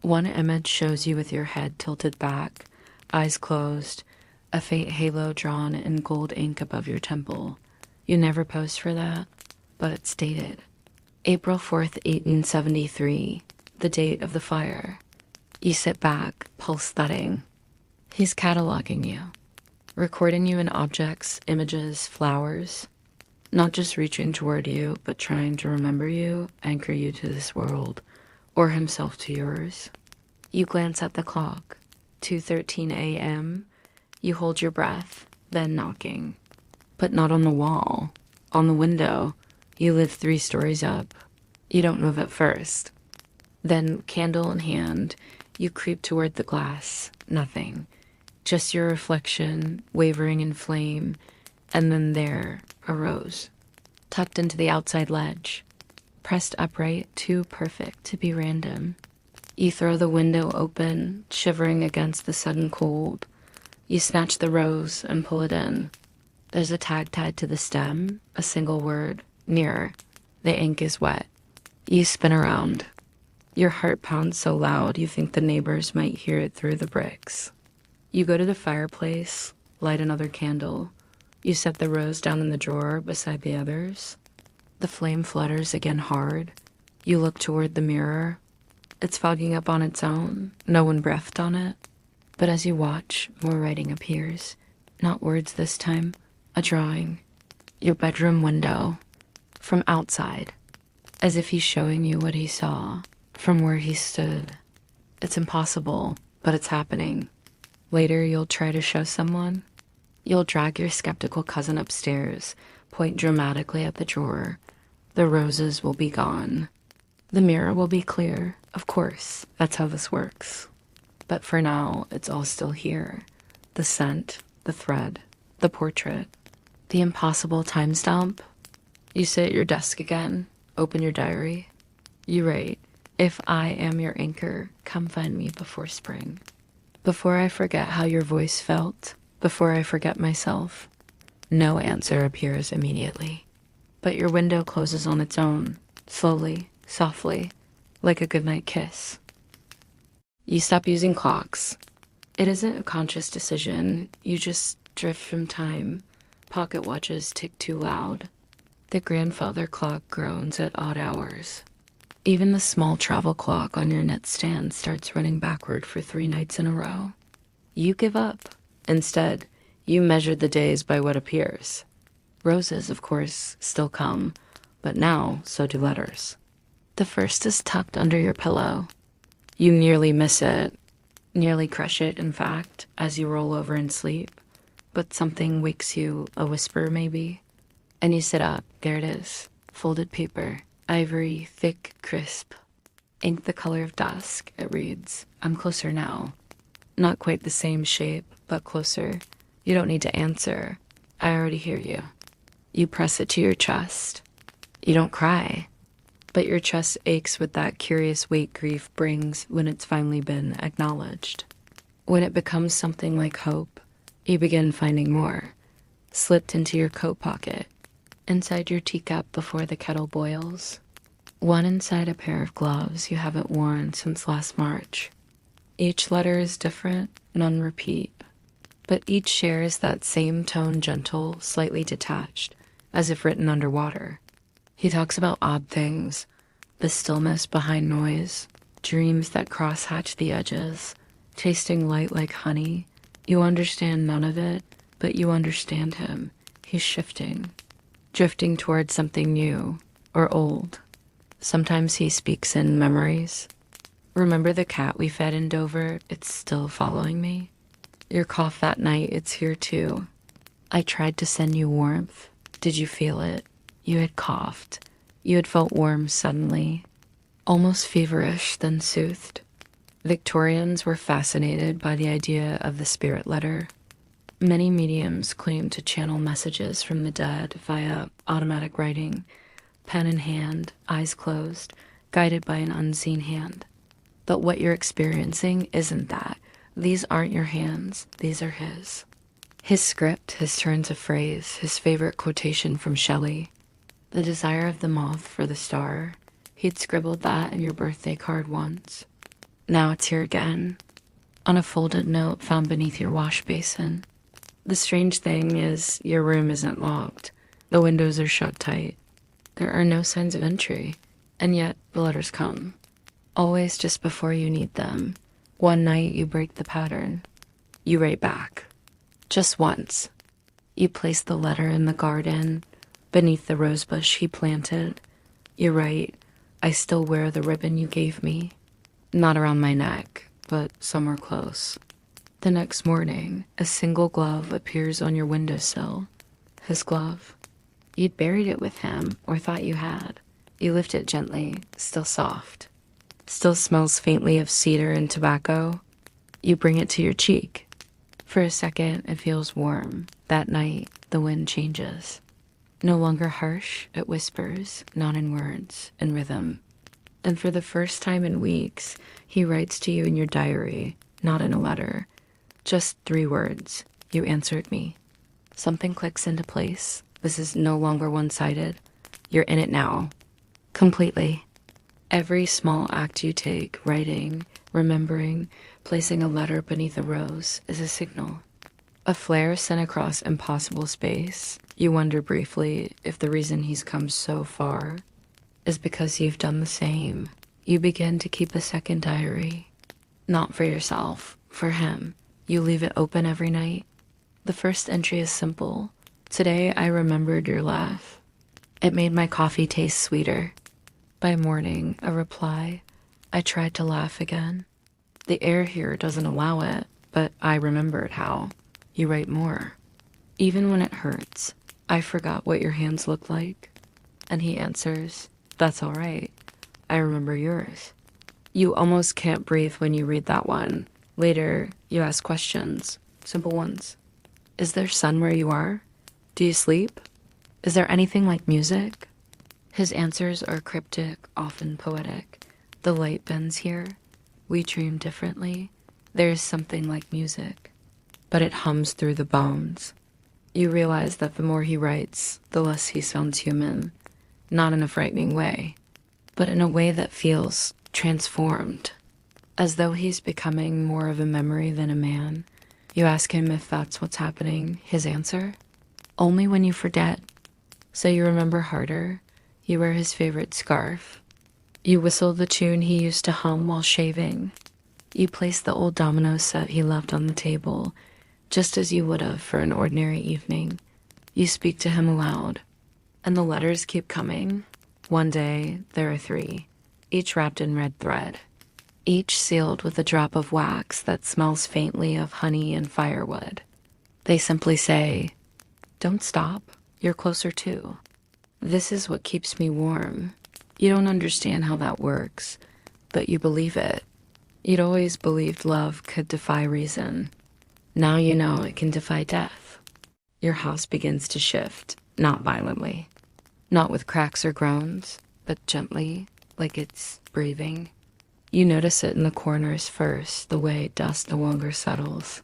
[SPEAKER 1] One image shows you with your head tilted back, eyes closed, a faint halo drawn in gold ink above your temple. You never posed for that, but it's dated. April 4th, 1873, the date of the fire. You sit back, pulse thudding. He's cataloging you, recording you in objects, images, flowers. Not just reaching toward you, but trying to remember you, anchor you to this world, or himself to yours. You glance at the clock, 2:13 a.m. You hold your breath, then knocking. But not on the wall, on the window. You live 3 stories up. You don't move at first. Then, candle in hand, you creep toward the glass. Nothing. Just your reflection, wavering in flame, and then there, a rose, tucked into the outside ledge, pressed upright, too perfect to be random. You throw the window open, shivering against the sudden cold. You snatch the rose and pull it in. There's a tag tied to the stem, a single word, nearer. The ink is wet. You spin around. Your heart pounds so loud you think the neighbors might hear it through the bricks. You go to the fireplace, light another candle. You set the rose down in the drawer beside the others. The flame flutters again hard. You look toward the mirror. It's fogging up on its own. No one breathed on it. But as you watch, more writing appears. Not words this time. A drawing. Your bedroom window. From outside. As if he's showing you what he saw. From where he stood. It's impossible, but it's happening. Later, you'll try to show someone. You'll drag your skeptical cousin upstairs, point dramatically at the drawer. The roses will be gone. The mirror will be clear. Of course, that's how this works. But for now, it's all still here. The scent, the thread, the portrait, the impossible time stamp. You sit at your desk again, open your diary. You write, "If I am your anchor, come find me before spring. Before I forget how your voice felt, before I forget myself." No answer appears immediately. But your window closes on its own, slowly, softly, like a goodnight kiss. You stop using clocks. It isn't a conscious decision. You just drift from time. Pocket watches tick too loud. The grandfather clock groans at odd hours. Even the small travel clock on your nightstand starts running backward for 3 nights in a row. You give up. Instead, you measure the days by what appears. Roses, of course, still come, but now so do letters. The first is tucked under your pillow. You nearly miss it, nearly crush it, in fact, as you roll over in sleep. But something wakes you, a whisper maybe, and you sit up. There it is, folded paper, ivory, thick, crisp. Ink the color of dusk, it reads. I'm closer now. Not quite the same shape, but closer. You don't need to answer. I already hear you. You press it to your chest. You don't cry, but your chest aches with that curious weight grief brings when it's finally been acknowledged. When it becomes something like hope, you begin finding more, slipped into your coat pocket, inside your teacup before the kettle boils, one inside a pair of gloves you haven't worn since last March. Each letter is different, none repeat, but each shares that same tone, gentle, slightly detached, as if written underwater. He talks about odd things, the stillness behind noise, dreams that cross-hatch the edges, tasting light like honey. You understand none of it, but you understand him. He's shifting, drifting towards something new or old. Sometimes he speaks in memories. Remember the cat we fed in Dover? It's still following me. Your cough that night, it's here too. I tried to send you warmth. Did you feel it? You had coughed. You had felt warm suddenly, almost feverish, then soothed. Victorians were fascinated by the idea of the spirit letter. Many mediums claim to channel messages from the dead via automatic writing, pen in hand, eyes closed, guided by an unseen hand. But what you're experiencing isn't that. These aren't your hands, these are his. His script, his turns of phrase, his favorite quotation from Shelley. The desire of the moth for the star. He'd scribbled that in your birthday card once. Now it's here again, on a folded note found beneath your wash basin. The strange thing is, your room isn't locked. The windows are shut tight. There are no signs of entry, and yet the letters come. Always just before you need them. One night you break the pattern. You write back. Just once. You place the letter in the garden, beneath the rosebush he planted. You write, I still wear the ribbon you gave me. Not around my neck, but somewhere close. The next morning, a single glove appears on your windowsill. His glove. You'd buried it with him, or thought you had. You lift it gently, still soft. Still smells faintly of cedar and tobacco. You bring it to your cheek. For a second, it feels warm. That night, the wind changes. No longer harsh, it whispers, not in words, in rhythm. And for the first time in weeks, he writes to you in your diary, not in a letter. Just 3 words. You answered me. Something clicks into place. This is no longer one-sided. You're in it now. Completely. Every small act you take, writing, remembering, placing a letter beneath a rose, is a signal. A flare sent across impossible space. You wonder briefly if the reason he's come so far is because you've done the same. You begin to keep a second diary. Not for yourself, for him. You leave it open every night. The first entry is simple. Today I remembered your laugh. It made my coffee taste sweeter. By morning, a reply. I tried to laugh again. The air here doesn't allow it, but I remembered how. You write more. Even when it hurts, I forgot what your hands look like. And he answers, that's all right. I remember yours. You almost can't breathe when you read that one. Later, you ask questions, simple ones. Is there sun where you are? Do you sleep? Is there anything like music? His answers are cryptic, often poetic. The light bends here. We dream differently. There is something like music, but it hums through the bones. You realize that the more he writes, the less he sounds human. Not in a frightening way, but in a way that feels transformed. As though he's becoming more of a memory than a man. You ask him if that's what's happening. His answer? Only when you forget. So you remember harder. You wear his favorite scarf. You whistle the tune he used to hum while shaving. You place the old domino set he loved on the table, just as you would have for an ordinary evening. You speak to him aloud. And the letters keep coming. One day, there are 3, each wrapped in red thread. Each sealed with a drop of wax that smells faintly of honey and firewood. They simply say, don't stop, you're closer too. This is what keeps me warm. You don't understand how that works, but you believe it. You'd always believed love could defy reason. Now you know it can defy death. Your house begins to shift. not violently. Not with cracks or groans, but gently, like it's breathing. You notice it in the corners first, the way dust no longer settles,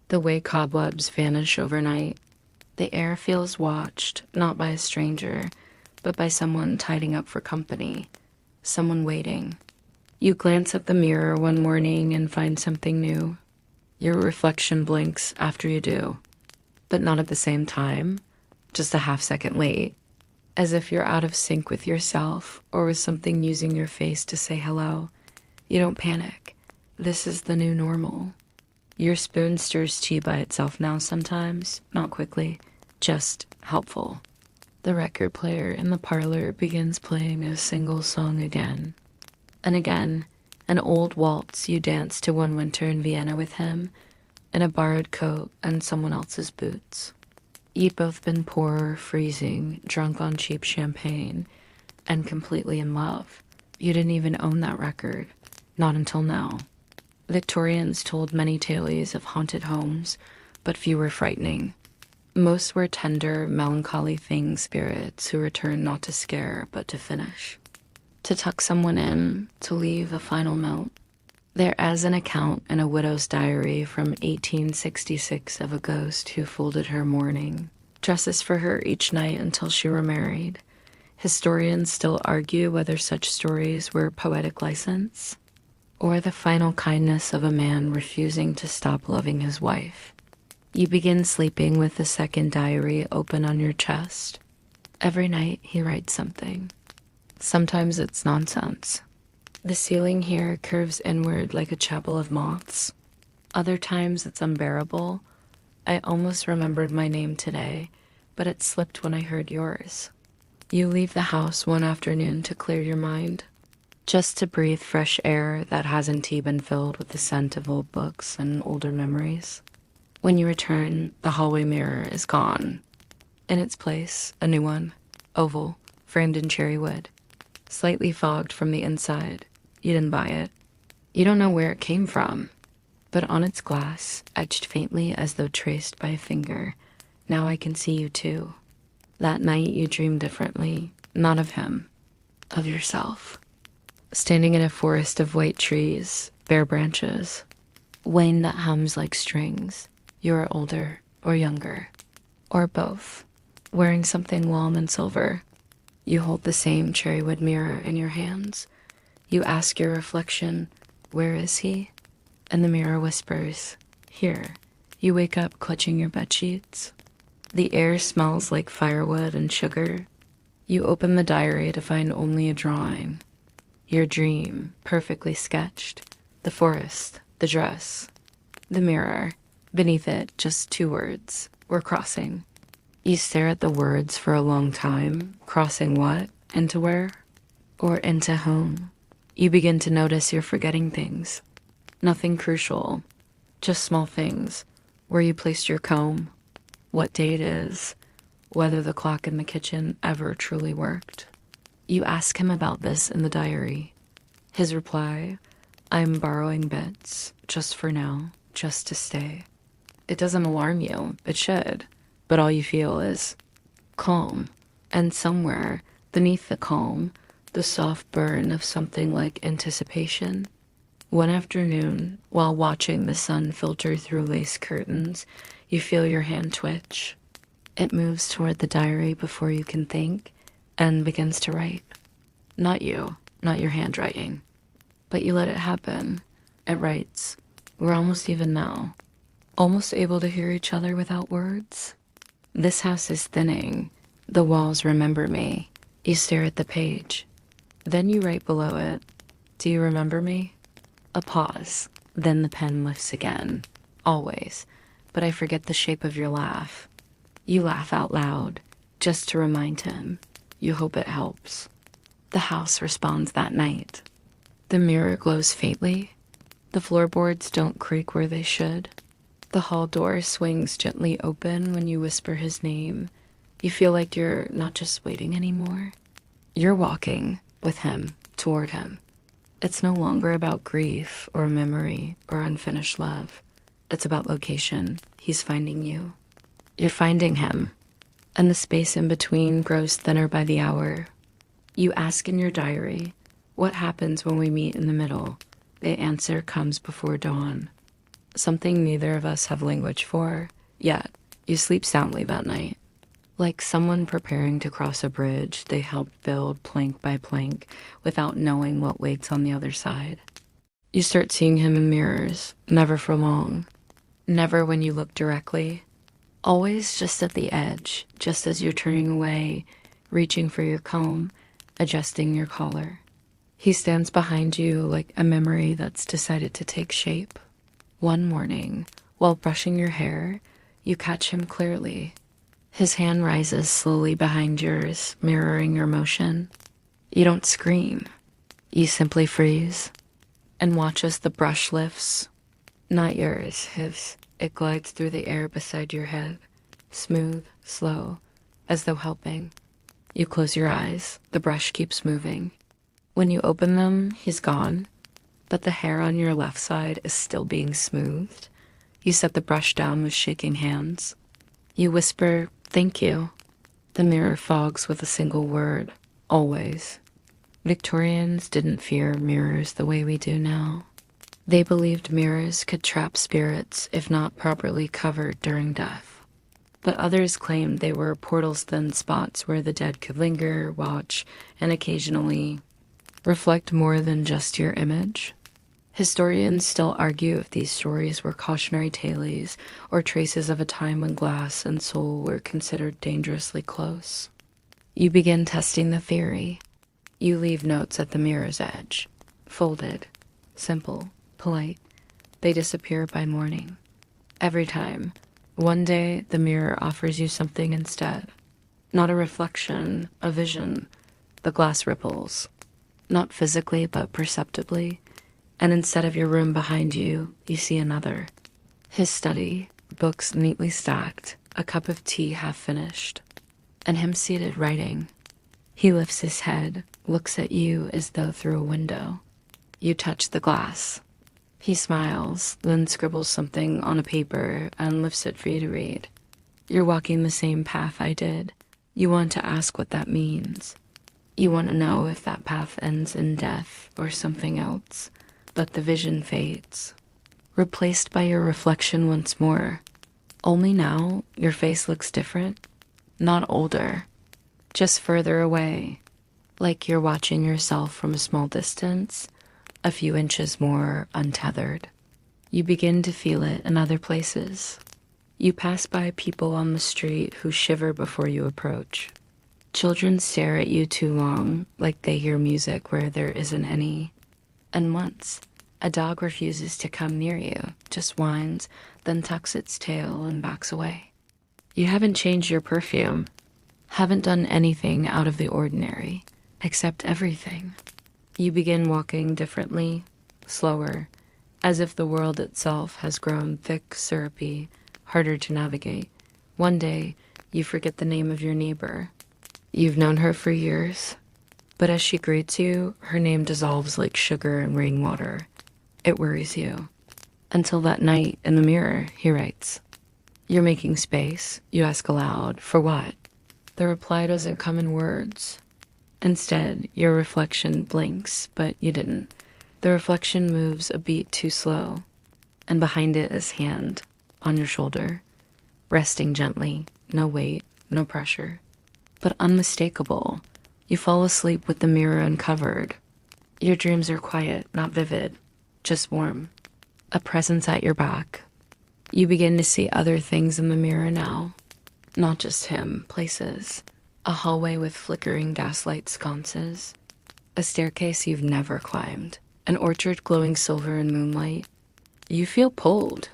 [SPEAKER 1] the way cobwebs vanish overnight. The air feels watched, not by a stranger, but by someone tidying up for company, someone waiting. You glance at the mirror one morning and find something new. Your reflection blinks after you do, but not at the same time, just a half-second late, as if you're out of sync with yourself or with something using your face to say hello. You don't panic. This is the new normal. Your spoon stirs tea by itself now sometimes, not quickly, just helpful. The record player in the parlor begins playing a single song again. And again, an old waltz you danced to one winter in Vienna with him, in a borrowed coat and someone else's boots. You'd both been poor, freezing, drunk on cheap champagne, and completely in love. You didn't even own that record, not until now. Victorians told many tales of haunted homes, but few were frightening. Most were tender, melancholy thing spirits who returned not to scare, but to finish. To tuck someone in, to leave a final note. There is an account in a widow's diary from 1866 of a ghost who folded her mourning, dresses for her each night until she remarried. Historians still argue whether such stories were poetic license, or the final kindness of a man refusing to stop loving his wife. You begin sleeping with the second diary open on your chest. Every night he writes something. Sometimes it's nonsense. The ceiling here curves inward like a chapel of moths. Other times it's unbearable. I almost remembered my name today, but it slipped when I heard yours. You leave the house one afternoon to clear your mind, just to breathe fresh air that hasn't been filled with the scent of old books and older memories. When you return, the hallway mirror is gone. In its place, a new one, oval, framed in cherry wood, slightly fogged from the inside. You didn't buy it. You don't know where it came from, but on its glass, etched faintly as though traced by a finger, now I can see you too. That night you dreamed differently, not of him, of yourself. Standing in a forest of white trees, bare branches, wind that hums like strings. You are older or younger, or both, wearing something warm and silver. You hold the same cherrywood mirror in your hands. You ask your reflection, where is he? And the mirror whispers, here. You wake up clutching your bedsheets. The air smells like firewood and sugar. You open the diary to find only a drawing. Your dream, perfectly sketched. The forest, the dress, the mirror. Beneath it, just 2 words. We're crossing. You stare at the words for a long time. Crossing what? Into where? Or into whom? You begin to notice you're forgetting things. Nothing crucial. Just small things. Where you placed your comb. What day it is. Whether the clock in the kitchen ever truly worked. You ask him about this in the diary. His reply, I'm borrowing bits. Just for now. Just to stay. It doesn't alarm you. It should. But all you feel is calm. And somewhere beneath the calm, the soft burn of something like anticipation. One afternoon, while watching the sun filter through lace curtains, you feel your hand twitch. It moves toward the diary before you can think and begins to write. Not you, not your handwriting, but you let it happen. It writes, we're almost even now. Almost able to hear each other without words. This house is thinning. The walls remember me. You stare at the page. Then you write below it, do you remember me? A pause. Then the pen lifts again. Always. But I forget the shape of your laugh. You laugh out loud, just to remind him. You hope it helps. The house responds that night. The mirror glows faintly. The floorboards don't creak where they should. The hall door swings gently open when you whisper his name. You feel like you're not just waiting anymore. You're walking with him, toward him. It's no longer about grief or memory or unfinished love. It's about location. He's finding you. You're finding him. and the space in between grows thinner by the hour. You ask in your diary, what happens when we meet in the middle? The answer comes before dawn. Something neither of us have language for, yet you sleep soundly that night. Like someone preparing to cross a bridge they helped build plank by plank without knowing what waits on the other side. You start seeing him in mirrors, never for long. Never when you look directly. Always just at the edge, just as you're turning away, reaching for your comb, adjusting your collar. He stands behind you like a memory that's decided to take shape. One morning, while brushing your hair, you catch him clearly. His hand rises slowly behind yours, mirroring your motion. You don't scream. You simply freeze and watch as the brush lifts. Not yours, his. It glides through the air beside your head, smooth, slow, as though helping. You close your eyes. The brush keeps moving. When you open them, he's gone, but the hair on your left side is still being smoothed. You set the brush down with shaking hands. You whisper, "Thank you." The mirror fogs with a single word, always. Victorians didn't fear mirrors the way we do now. They believed mirrors could trap spirits if not properly covered during death. But others claimed they were portals-thin spots where the dead could linger, watch, and occasionally reflect more than just your image. Historians still argue if these stories were cautionary tales or traces of a time when glass and soul were considered dangerously close. You begin testing the theory. You leave notes at the mirror's edge, folded, simple, polite. They disappear by morning. Every time. One day, the mirror offers you something instead. Not a reflection, a vision. The glass ripples. Not physically, but perceptibly. And instead of your room behind you, you see another. His study, books neatly stacked, a cup of tea half finished, and him seated writing. He lifts his head, looks at you as though through a window. You touch the glass. He smiles, then scribbles something on a paper and lifts it for you to read. You're walking the same path I did. You want to ask what that means. You want to know if that path ends in death or something else, but the vision fades. Replaced by your reflection once more. Only now, your face looks different. Not older, just further away, like you're watching yourself from a small distance, a few inches more untethered. You begin to feel it in other places. You pass by people on the street who shiver before you approach. Children stare at you too long, like they hear music where there isn't any. And once, a dog refuses to come near you, just whines, then tucks its tail and backs away. You haven't changed your perfume, haven't done anything out of the ordinary, except everything. You begin walking differently, slower, as if the world itself has grown thick, syrupy, harder to navigate. One day, you forget the name of your neighbor. You've known her for years, but as she greets you, her name dissolves like sugar in rainwater. It worries you. Until that night, in the mirror, he writes. You're making space. You ask aloud, for what? The reply doesn't come in words. Instead, your reflection blinks, but you didn't. The reflection moves a beat too slow, and behind it is hand, on your shoulder, resting gently, no weight, no pressure, but unmistakable. You fall asleep with the mirror uncovered. Your dreams are quiet, not vivid, just warm. A presence at your back. You begin to see other things in the mirror now. Not just him, places. A hallway with flickering gaslight sconces. A staircase you've never climbed. An orchard glowing silver in moonlight. You feel pulled.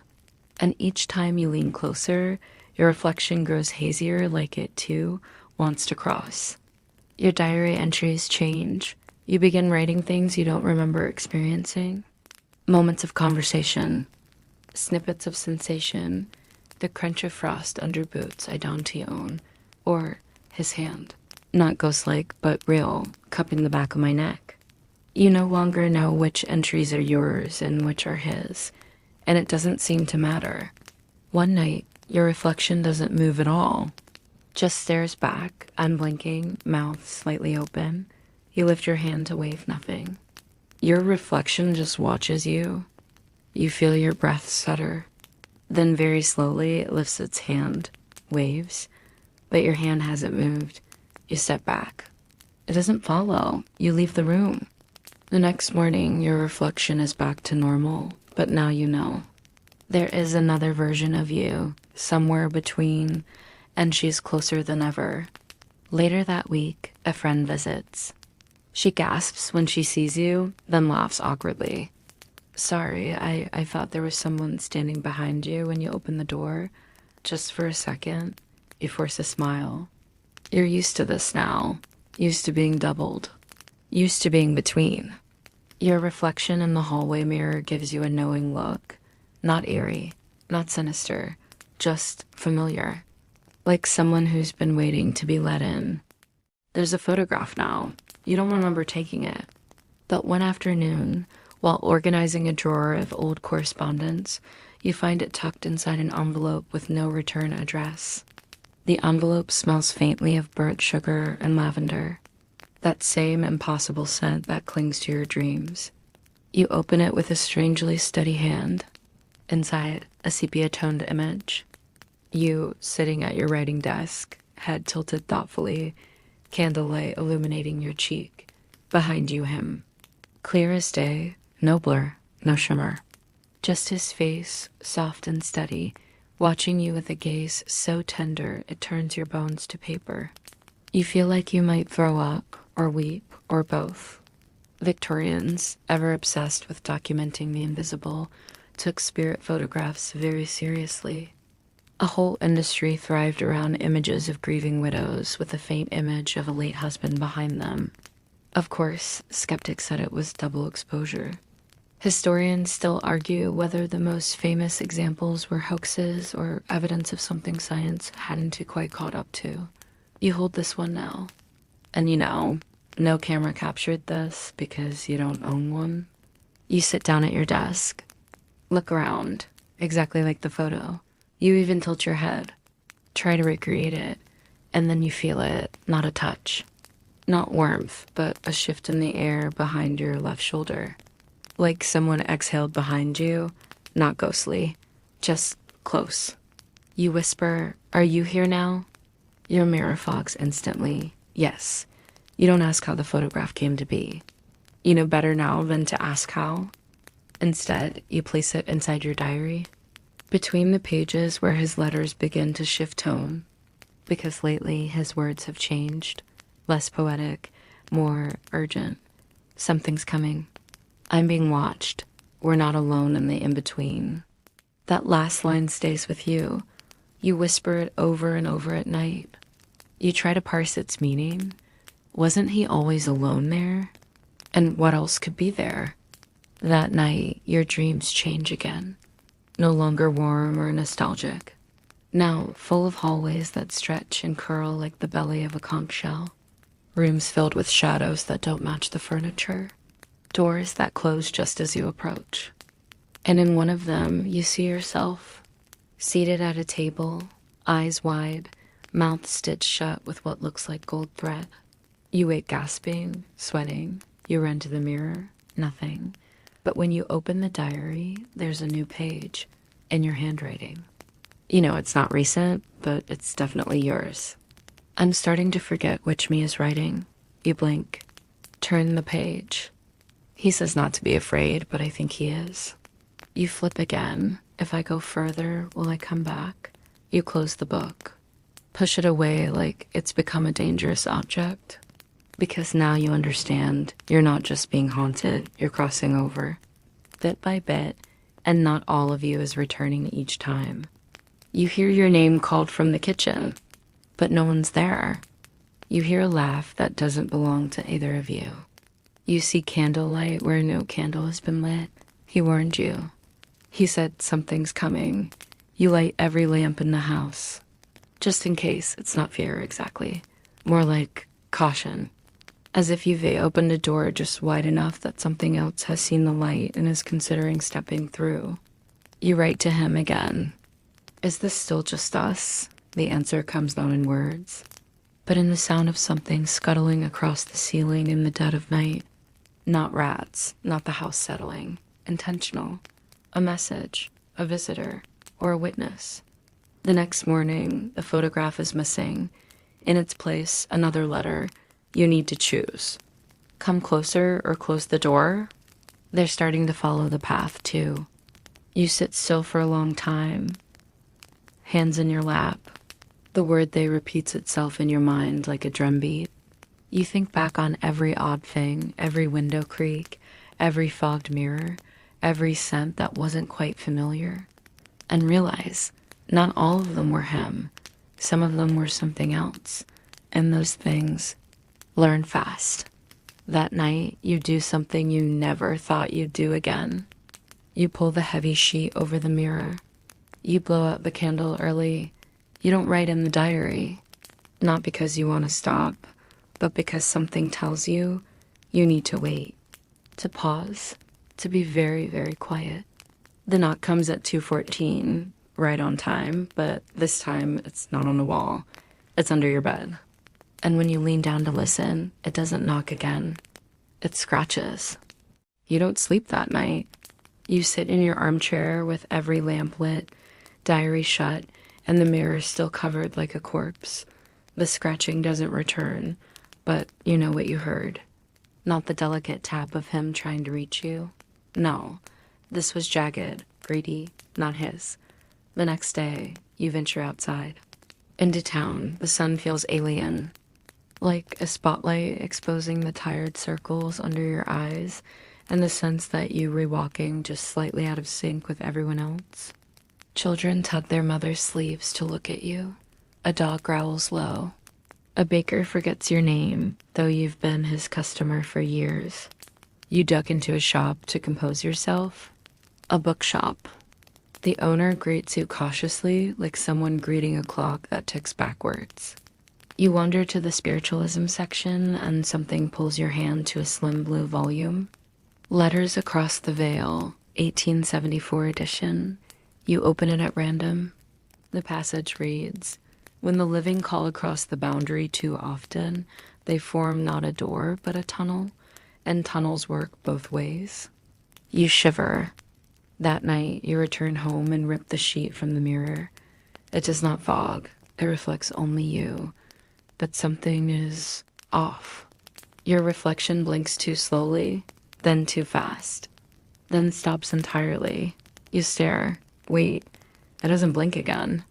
[SPEAKER 1] And each time you lean closer, your reflection grows hazier like it, too, wants to cross. Your diary entries change. You begin writing things you don't remember experiencing. Moments of conversation. Snippets of sensation. The crunch of frost under boots I don't own. Or his hand. Not ghost-like, but real, cupping the back of my neck. You no longer know which entries are yours and which are his, and it doesn't seem to matter. One night, your reflection doesn't move at all. just stares back, unblinking, mouth slightly open. You lift your hand to wave nothing. Your reflection just watches you. You feel your breath stutter. Then very slowly it lifts its hand, waves, but your hand hasn't moved. You step back. It doesn't follow. You leave the room. The next morning, your reflection is back to normal, but now you know. There is another version of you, somewhere between, and she's closer than ever. Later that week, a friend visits. She gasps when she sees you, then laughs awkwardly. Sorry, I thought there was someone standing behind you when you opened the door. Just for a second, you force a smile. You're used to this now, used to being doubled, used to being between. Your reflection in the hallway mirror gives you a knowing look. Not eerie, not sinister, just familiar. Like someone who's been waiting to be let in. There's a photograph now. You don't remember taking it. But one afternoon, while organizing a drawer of old correspondence, you find it tucked inside an envelope with no return address. The envelope smells faintly of burnt sugar and lavender. That same impossible scent that clings to your dreams. You open it with a strangely steady hand. Inside, a sepia-toned image. You sitting at your writing desk, head tilted thoughtfully, candlelight illuminating your cheek. Behind you, him. Clear as day, no blur, no shimmer. Just his face, soft and steady, watching you with a gaze so tender it turns your bones to paper. You feel like you might throw up, or weep, or both. Victorians, ever obsessed with documenting the invisible, took spirit photographs very seriously. A whole industry thrived around images of grieving widows with a faint image of a late husband behind them. Of course, skeptics said it was double exposure. Historians still argue whether the most famous examples were hoaxes or evidence of something science hadn't quite caught up to. You hold this one now. And you know, no camera captured this because you don't own one. You sit down at your desk. Look around, exactly like the photo. You even tilt your head. Try to recreate it, and then you feel it, not a touch. Not warmth, but a shift in the air behind your left shoulder. Like someone exhaled behind you, not ghostly, just close. You whisper, "Are you here now?" Your mirror fogs instantly. Yes. You don't ask how the photograph came to be. You know better now than to ask how. Instead, you place it inside your diary, between the pages where his letters begin to shift tone, because lately his words have changed, less poetic, more urgent. Something's coming. I'm being watched. We're not alone in the in-between. That last line stays with you. You whisper it over and over at night. You try to parse its meaning. Wasn't he always alone there? And what else could be there? That night, your dreams change again. No longer warm or nostalgic. Now full of hallways that stretch and curl like the belly of a conch shell. Rooms filled with shadows that don't match the furniture. Doors that close just as you approach. And in one of them, you see yourself, seated at a table, eyes wide, mouth stitched shut with what looks like gold thread. You wait gasping, sweating. You run to the mirror, nothing. But when you open the diary, there's a new page in your handwriting. You know it's not recent, but it's definitely yours. I'm starting to forget which me is writing. You blink. Turn the page. He says not to be afraid, but I think he is. You flip again. If I go further, will I come back? You close the book. Push it away like it's become a dangerous object. Because now you understand you're not just being haunted, you're crossing over. Bit by bit, and not all of you is returning each time. You hear your name called from the kitchen, but no one's there. You hear a laugh that doesn't belong to either of you. You see candlelight where no candle has been lit. He warned you. He said something's coming. You light every lamp in the house. Just in case, it's not fear exactly. More like caution. As if you've opened a door just wide enough that something else has seen the light and is considering stepping through. You write to him again. Is this still just us? The answer comes not in words, but in the sound of something scuttling across the ceiling in the dead of night. Not rats, not the house settling. Intentional. A message, a visitor, or a witness. The next morning, the photograph is missing. In its place, another letter. You need to choose. Come closer or close the door. They're starting to follow the path, too. You sit still for a long time, hands in your lap. The word they repeats itself in your mind like a drumbeat. You think back on every odd thing, every window creak, every fogged mirror, every scent that wasn't quite familiar, and realize not all of them were him. Some of them were something else, and those things learn fast. That night, you do something you never thought you'd do again. You pull the heavy sheet over the mirror. You blow out the candle early. You don't write in the diary, not because you want to stop, but because something tells you you need to wait, to pause, to be very, very quiet. The knock comes at 2:14, right on time, but this time it's not on the wall. It's under your bed. And when you lean down to listen, it doesn't knock again. It scratches. You don't sleep that night. You sit in your armchair with every lamp lit, diary shut, and the mirror still covered like a corpse. The scratching doesn't return, but you know what you heard. Not the delicate tap of him trying to reach you. No, this was jagged, greedy, not his. The next day, you venture outside. Into town, the sun feels alien, like a spotlight exposing the tired circles under your eyes and the sense that you were walking just slightly out of sync with everyone else. Children tug their mother's sleeves to look at you. A dog growls low. A baker forgets your name, though you've been his customer for years. You duck into a shop to compose yourself. A bookshop. The owner greets you cautiously, like someone greeting a clock that ticks backwards. You wander to the spiritualism section, and something pulls your hand to a slim blue volume. Letters Across the Veil, 1874 edition. You open it at random. The passage reads, "When the living call across the boundary too often, they form not a door but a tunnel, and tunnels work both ways." You shiver. That night, you return home and rip the sheet from the mirror. It does not fog. It reflects only you. But something is off. Your reflection blinks too slowly, then too fast, then stops entirely. You stare. Wait, it doesn't blink again.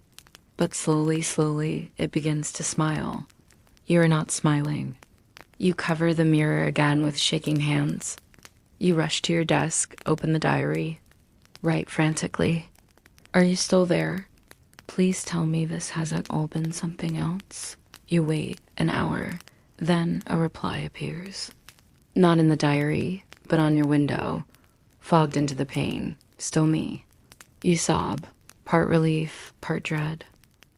[SPEAKER 1] But slowly, it begins to smile. You are not smiling. You cover the mirror again with shaking hands. You rush to your desk, open the diary, write frantically. Are you still there? Please tell me this hasn't all been something else. You wait an hour, then a reply appears. Not in the diary, but on your window, fogged into the pane, still me. You sob, part relief, part dread,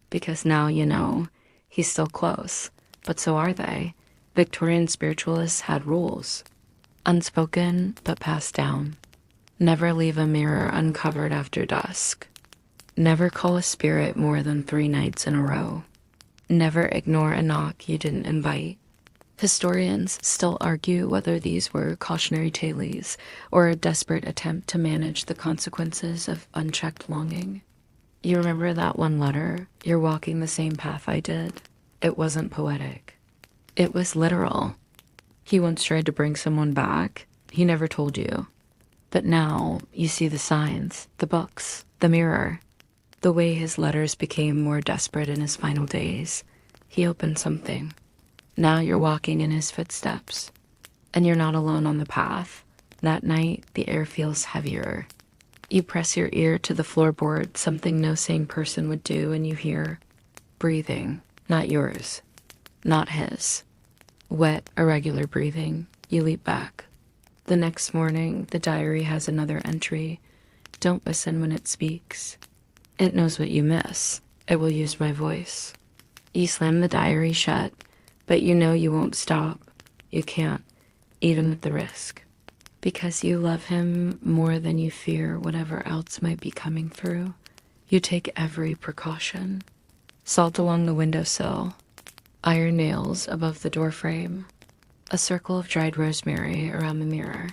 [SPEAKER 1] because now you know he's still close, but so are they. Victorian spiritualists had rules, unspoken but passed down. Never leave a mirror uncovered after dusk. Never call a spirit more than 3 nights in a row. Never ignore a knock you didn't invite. Historians still argue whether these were cautionary tales or a desperate attempt to manage the consequences of unchecked longing. You remember that one letter? You're walking the same path I did. It wasn't poetic. It was literal. He once tried to bring someone back. He never told you. But now you see the signs, the books, the mirror. The way his letters became more desperate in his final days. He opened something. Now you're walking in his footsteps. And you're not alone on the path. That night, the air feels heavier. You press your ear to the floorboard, something no sane person would do, and you hear breathing, not yours, not his. Wet, irregular breathing. You leap back. The next morning, the diary has another entry. Don't listen when it speaks. It knows what you miss. It will use my voice. You slam the diary shut, but you know you won't stop. You can't, even at the risk. Because you love him more than you fear whatever else might be coming through. You take every precaution. Salt along the windowsill, iron nails above the doorframe, a circle of dried rosemary around the mirror.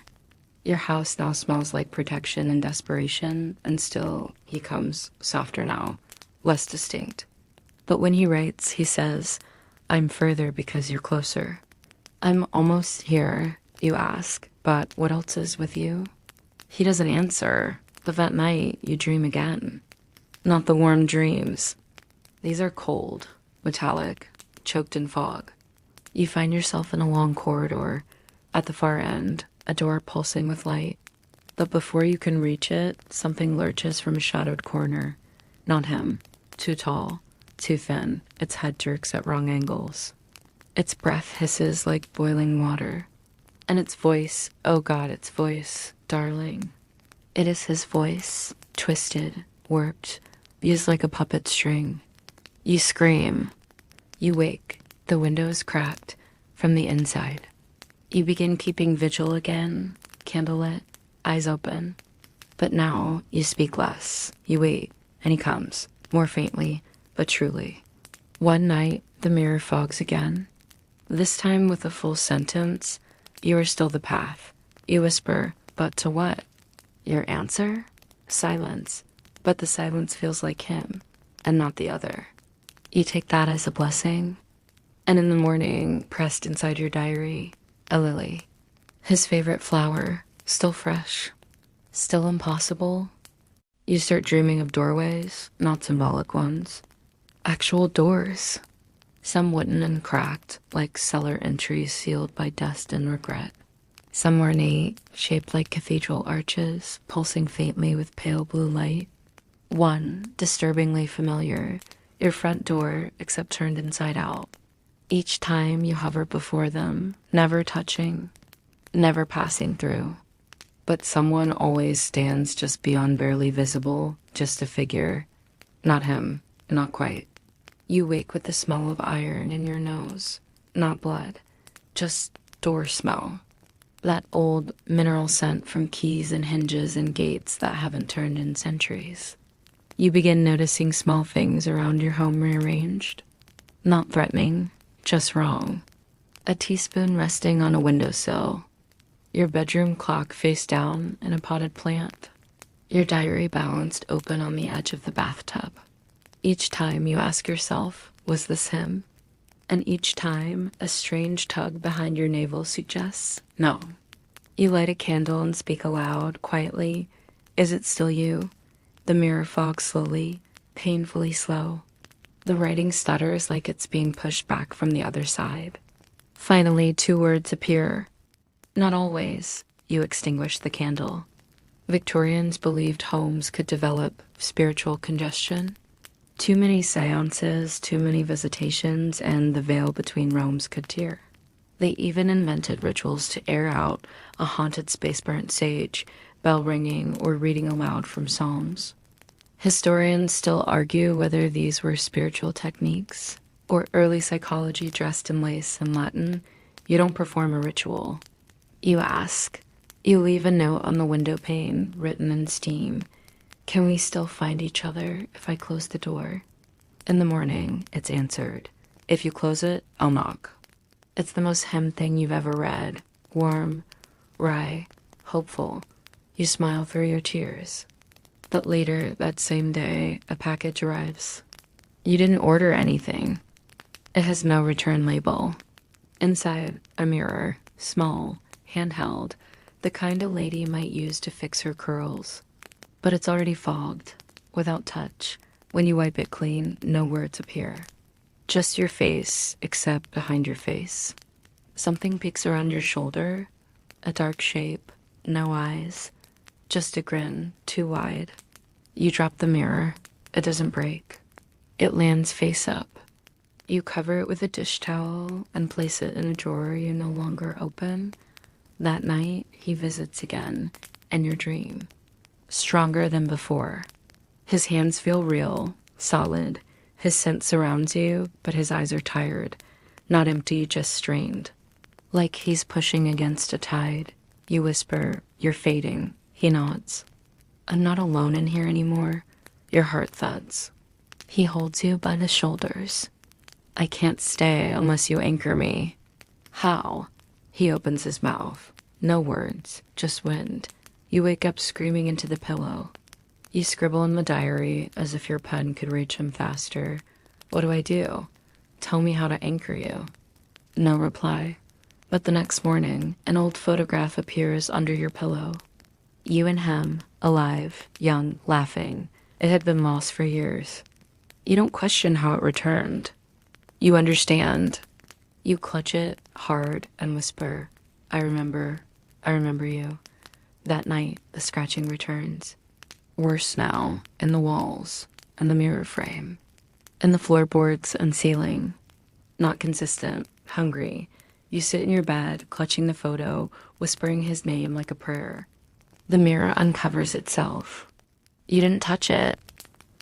[SPEAKER 1] Your house now smells like protection and desperation, and still he comes softer now, less distinct. But when he writes, he says, "I'm further because you're closer." "I'm almost here," you ask, "but what else is with you?" He doesn't answer, but that night you dream again. Not the warm dreams. These are cold, metallic, choked in fog. You find yourself in a long corridor. At the far end, a door pulsing with light. But before you can reach it, something lurches from a shadowed corner. Not him. Too tall, too thin. Its head jerks at wrong angles. Its breath hisses like boiling water. And its voice, oh God, its voice, darling. It is his voice, twisted, warped, used like a puppet string. You scream. You wake. The window is cracked from the inside. You begin keeping vigil again, candlelit, eyes open. But now you speak less. You wait, and he comes, more faintly, but truly. One night, the mirror fogs again. This time with a full sentence. You are still the path. You whisper, but to what? Your answer? Silence. But the silence feels like him, and not the other. You take that as a blessing. And in the morning, pressed inside your diary, a lily. His favorite flower, still fresh, still impossible. You start dreaming of doorways, not symbolic ones. Actual doors. Some wooden and cracked, like cellar entries sealed by dust and regret. Some ornate, shaped like cathedral arches, pulsing faintly with pale blue light. One, disturbingly familiar, your front door, except turned inside out. Each time you hover before them, never touching, never passing through. But someone always stands just beyond barely visible, just a figure. Not him, not quite. You wake with the smell of iron in your nose, not blood, just door smell. That old mineral scent from keys and hinges and gates that haven't turned in centuries. You begin noticing small things around your home rearranged. Not threatening, just wrong. A teaspoon resting on a windowsill. Your bedroom clock face down in a potted plant. Your diary balanced open on the edge of the bathtub. Each time you ask yourself, was this him? And each time, a strange tug behind your navel suggests, no. You light a candle and speak aloud, quietly. Is it still you? The mirror fogs slowly, painfully slow. The writing stutters like it's being pushed back from the other side. Finally, 2 words appear. Not always. You extinguish the candle. Victorians believed homes could develop spiritual congestion. Too many séances, too many visitations, and the veil between realms could tear. They even invented rituals to air out a haunted space-burnt sage, bell ringing, or reading aloud from psalms. Historians still argue whether these were spiritual techniques or early psychology dressed in lace and Latin. You don't perform a ritual. You ask. You leave a note on the window pane, written in steam. Can we still find each other if I close the door? In the morning, it's answered. If you close it, I'll knock. It's the most hem thing you've ever read. Warm, wry, hopeful. You smile through your tears. But later, that same day, a package arrives. You didn't order anything. It has no return label. Inside, a mirror, small, handheld, the kind a lady might use to fix her curls. But it's already fogged, without touch. When you wipe it clean, no words appear. Just your face, except behind your face. Something peeks around your shoulder, a dark shape, no eyes, just a grin, too wide. You drop the mirror. It doesn't break. It lands face up. You cover it with a dish towel and place it in a drawer you no longer open. That night, he visits again, and your dream. Stronger than before. His hands feel real, solid. His scent surrounds you, but his eyes are tired. Not empty, just strained. Like he's pushing against a tide. You whisper, "You're fading." He nods. "I'm not alone in here anymore." Your heart thuds. He holds you by the shoulders. I can't stay unless you anchor me. How? He opens his mouth. No words, just wind. You wake up screaming into the pillow. You scribble in the diary as if your pen could reach him faster. What do I do? Tell me how to anchor you. No reply. But the next morning, an old photograph appears under your pillow. You and him, alive, young, laughing. It had been lost for years. You don't question how it returned. You understand. You clutch it hard and whisper, I remember you. That night, the scratching returns. Worse now, in the walls, and the mirror frame, and the floorboards and ceiling. Not consistent, hungry. You sit in your bed, clutching the photo, whispering his name like a prayer. The mirror uncovers itself. You didn't touch it.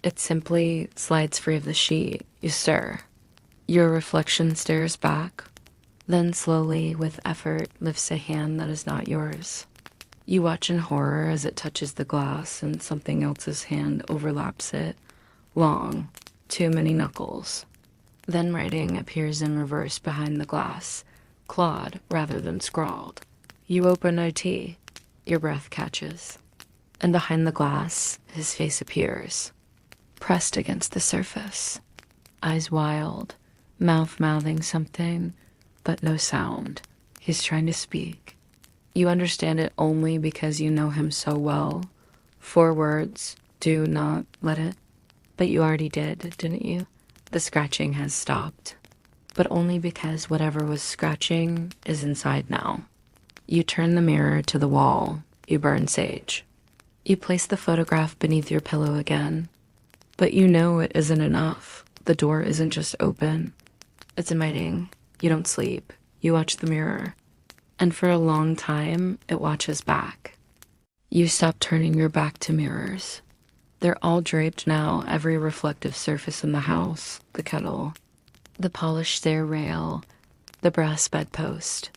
[SPEAKER 1] It simply slides free of the sheet. You stir. Your reflection stares back, then slowly, with effort, lifts a hand that is not yours. You watch in horror as it touches the glass and something else's hand overlaps it. Long, too many knuckles. Then writing appears in reverse behind the glass, clawed rather than scrawled. You open OT. Your breath catches. And behind the glass, his face appears, pressed against the surface. Eyes wild, mouth mouthing something, but no sound. He's trying to speak. You understand it only because you know him so well. 4 words, do not let it. But you already did, didn't you? The scratching has stopped. But only because whatever was scratching is inside now. You turn the mirror to the wall. You burn sage. You place the photograph beneath your pillow again. But you know it isn't enough. The door isn't just open. It's inviting. You don't sleep. You watch the mirror. And for a long time, it watches back. You stop turning your back to mirrors. They're all draped now, every reflective surface in the house, the kettle, the polished stair rail, the brass bedpost,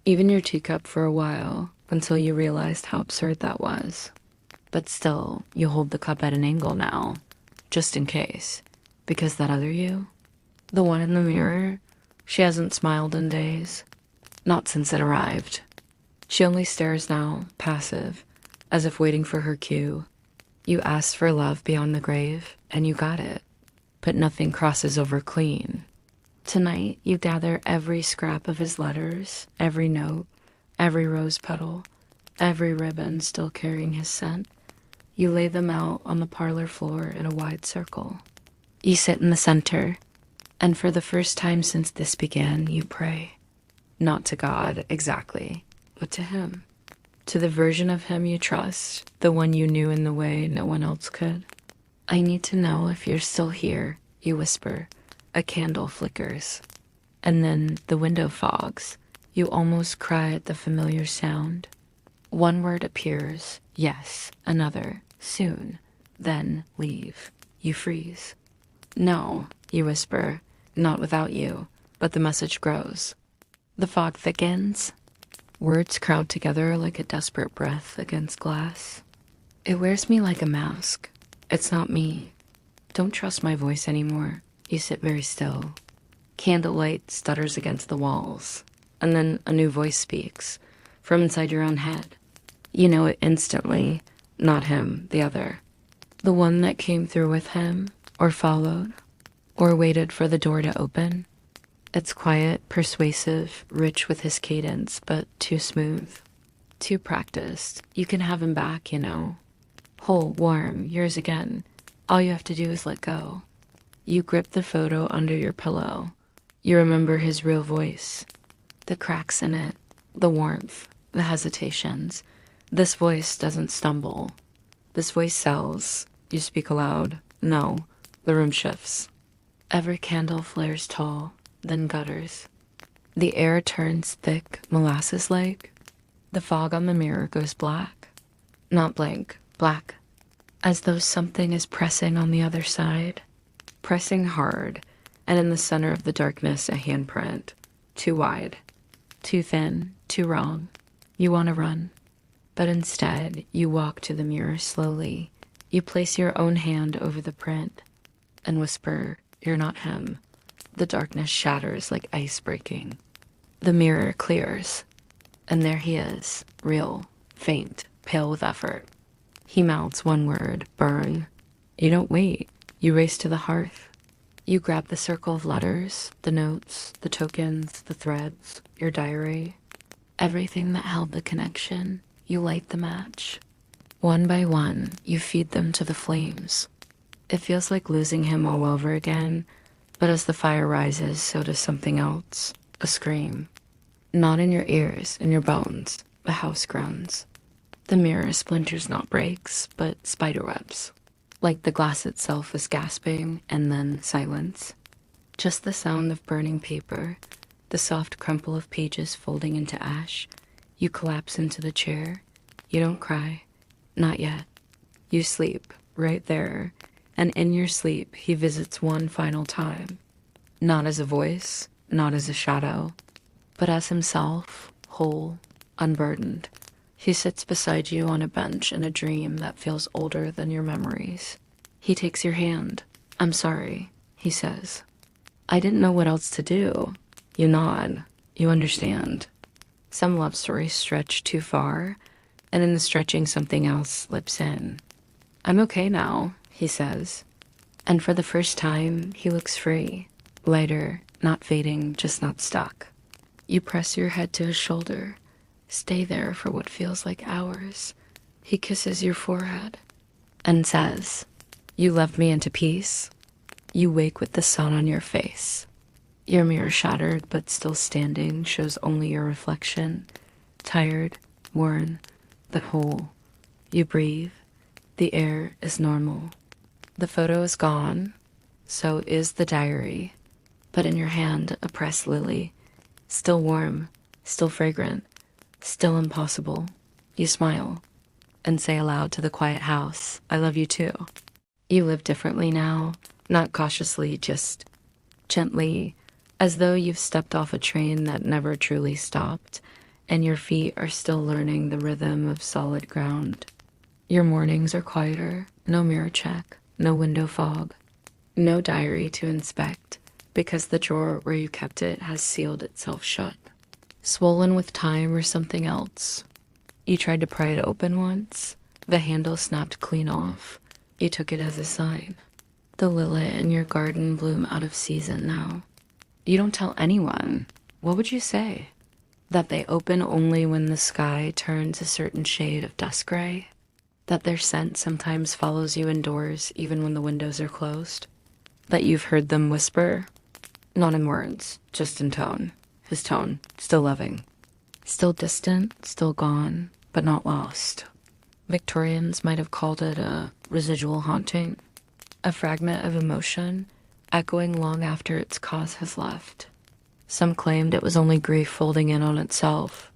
[SPEAKER 1] even your teacup for a while, until you realized how absurd that was. But still, you hold the cup at an angle now, just in case, because that other you, the one in the mirror, she hasn't smiled in days, not since it arrived. She only stares now, passive, as if waiting for her cue. You asked for love beyond the grave, and you got it. But nothing crosses over clean. Tonight, you gather every scrap of his letters, every note, every rose petal, every ribbon still carrying his scent. You lay them out on the parlor floor in a wide circle. You sit in the center, and for the first time since this began, you pray. Not to God, exactly, but to him. To the version of him you trust, the one you knew in the way no one else could. I need to know if you're still here, you whisper. A candle flickers. And then the window fogs. You almost cry at the familiar sound. One word appears, yes, another, soon. Then leave. You freeze. No, you whisper, not without you, but the message grows. The fog thickens. Words crowd together like a desperate breath against glass. It wears me like a mask. It's not me. Don't trust my voice anymore. You sit very still. Candlelight stutters against the walls. And then a new voice speaks, from inside your own head. You know it instantly. Not him, the other. The one that came through with him, or followed, or waited for the door to open. It's quiet, persuasive, rich with his cadence, but too smooth. Too practiced. You can have him back, you know. Whole, warm, yours again. All you have to do is let go. You grip the photo under your pillow. You remember his real voice. The cracks in it, the warmth, the hesitations. This voice doesn't stumble. This voice sells. You speak aloud. No, the room shifts. Every candle flares tall, then gutters. The air turns thick, molasses-like. The fog on the mirror goes black. Not blank, black. As though something is pressing on the other side. Pressing hard, and in the center of the darkness a handprint. Too wide. Too thin, too wrong. You want to run. But instead, you walk to the mirror slowly. You place your own hand over the print. and whisper, "You're not him." The darkness shatters like ice breaking. The mirror clears, and there he is, real, faint, pale with effort. He mouths one word, "Burn." You don't wait. You race to the hearth. You grab the circle of letters, the notes, the tokens, the threads, your diary, everything that held the connection. You light the match. One by one, you feed them to the flames. It feels like losing him all over again, but as the fire rises, so does something else, a scream. Not in your ears, in your bones. The house groans. The mirror splinters, not breaks, but spiderwebs. Like the glass itself is gasping, and then silence. Just the sound of burning paper, the soft crumple of pages folding into ash. You collapse into the chair. You don't cry. Not yet. You sleep, right there, and in your sleep he visits one final time. Not as a voice, not as a shadow, but as himself, whole, unburdened. He sits beside you on a bench in a dream that feels older than your memories. He takes your hand. "I'm sorry," he says. "I didn't know what else to do." You nod. You understand. Some love stories stretch too far, and in the stretching something else slips in. "I'm okay now," he says. And for the first time, he looks free, lighter, not fading, just not stuck. You press your head to his shoulder. Stay there for what feels like hours. He kisses your forehead and says, "You left me into peace." You wake with the sun on your face. Your mirror shattered but still standing shows only your reflection. Tired, worn, but whole. You breathe. The air is normal. The photo is gone. So is the diary. But in your hand, a pressed lily. Still warm, still fragrant. Still impossible. You smile and say aloud to the quiet house, "I love you too." You live differently now, not cautiously, just gently, as though you've stepped off a train that never truly stopped, and your feet are still learning the rhythm of solid ground. Your mornings are quieter, no mirror check, no window fog, no diary to inspect, because the drawer where you kept it has sealed itself shut. Swollen with time or something else. You tried to pry it open once. The handle snapped clean off. You took it as a sign. The lily in your garden bloom out of season now. You don't tell anyone. What would you say? That they open only when the sky turns a certain shade of dust gray? That their scent sometimes follows you indoors even when the windows are closed? That you've heard them whisper? Not in words, just in tone. His tone, still loving. Still distant, still gone, but not lost. Victorians might have called it a residual haunting, a fragment of emotion echoing long after its cause has left. Some claimed it was only grief folding in on itself.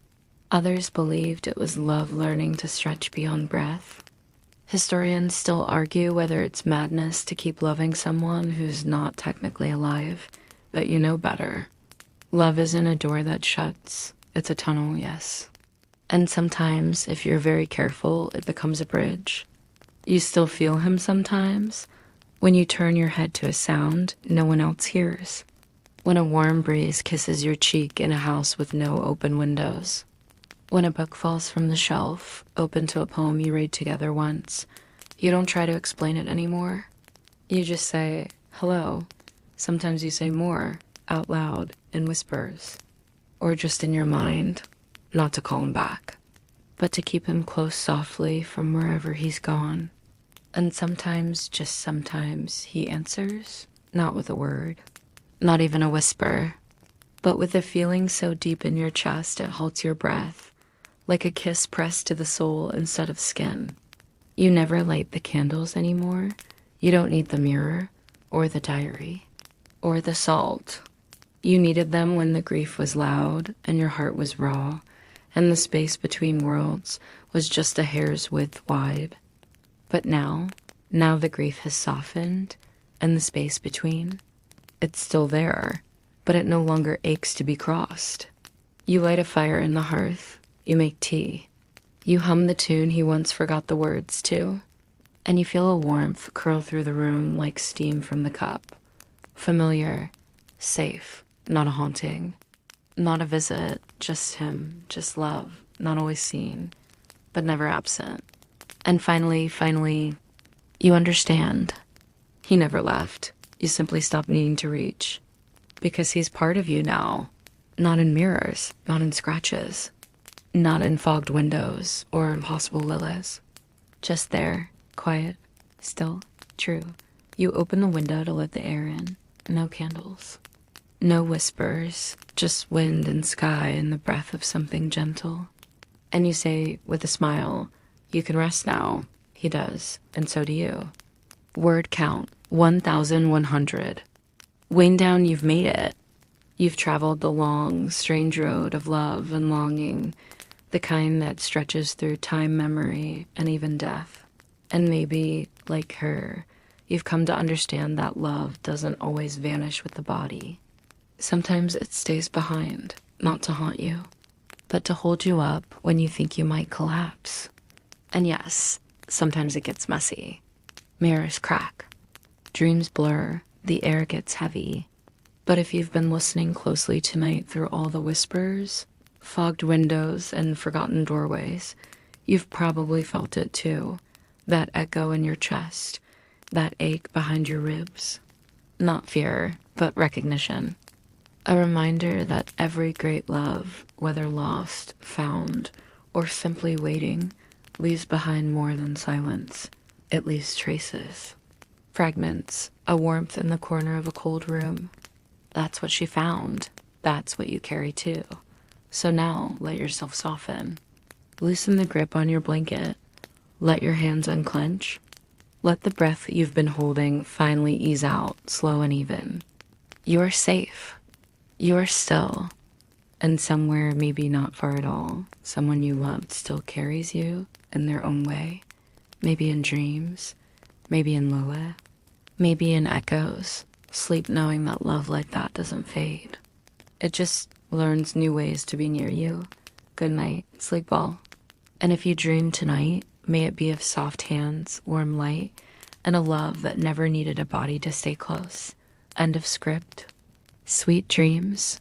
[SPEAKER 1] Others believed it was love learning to stretch beyond breath. Historians still argue whether it's madness to keep loving someone who's not technically alive, but you know better. Love isn't a door that shuts. It's a tunnel, yes. And sometimes, if you're very careful, it becomes a bridge. You still feel him sometimes. When you turn your head to a sound no one else hears. When a warm breeze kisses your cheek in a house with no open windows. When a book falls from the shelf, open to a poem you read together once. You don't try to explain it anymore. You just say, "Hello." Sometimes you say more, out loud, in whispers. Or just in your mind, not to call him back, but to keep him close softly from wherever he's gone. And sometimes, just sometimes, he answers, not with a word, not even a whisper, but with a feeling so deep in your chest it halts your breath, like a kiss pressed to the soul instead of skin. You never light the candles anymore. You don't need the mirror, or the diary, or the salt. You needed them when the grief was loud and your heart was raw, and the space between worlds was just a hair's width wide. But now the grief has softened, and the space between, it's still there, but it no longer aches to be crossed. You light a fire in the hearth, you make tea. You hum the tune he once forgot the words to. and you feel a warmth curl through the room like steam from the cup. Familiar, safe, not a haunting, not a visit, just him, just love, not always seen, but never absent. And finally, you understand. He never left. You simply stopped needing to reach. Because he's part of you now. Not in mirrors, not in scratches, not in fogged windows or impossible lilies. Just there, quiet, still, true. You open the window to let the air in. No candles. No whispers, just wind and sky and the breath of something gentle. And you say, with a smile, you can rest now. He does, and so do you. Word count, 1,100. Wind down, you've made it. You've traveled the long, strange road of love and longing, the kind that stretches through time, memory, and even death. And maybe, like her, you've come to understand that love doesn't always vanish with the body. Sometimes it stays behind, not to haunt you, but to hold you up when you think you might collapse. And yes, sometimes it gets messy. Mirrors crack. Dreams blur. The air gets heavy. But if you've been listening closely tonight through all the whispers, fogged windows, and forgotten doorways, you've probably felt it too. That echo in your chest, that ache behind your ribs. Not fear, but recognition. A reminder that every great love, whether lost, found, or simply waiting, leaves behind more than silence. It leaves traces. Fragments, a warmth in the corner of a cold room. That's what she found. That's what you carry too. So now, let yourself soften. Loosen the grip on your blanket. Let your hands unclench. Let the breath you've been holding finally ease out, slow and even. You are safe. You are still. And somewhere, maybe not far at all, someone you loved still carries you in their own way. Maybe in dreams, maybe in Lilith, maybe in echoes. Sleep knowing that love like that doesn't fade. It just learns new ways to be near you. Good night, sleep well. And if you dream tonight, may it be of soft hands, warm light, and a love that never needed a body to stay close. End of script. Sweet dreams.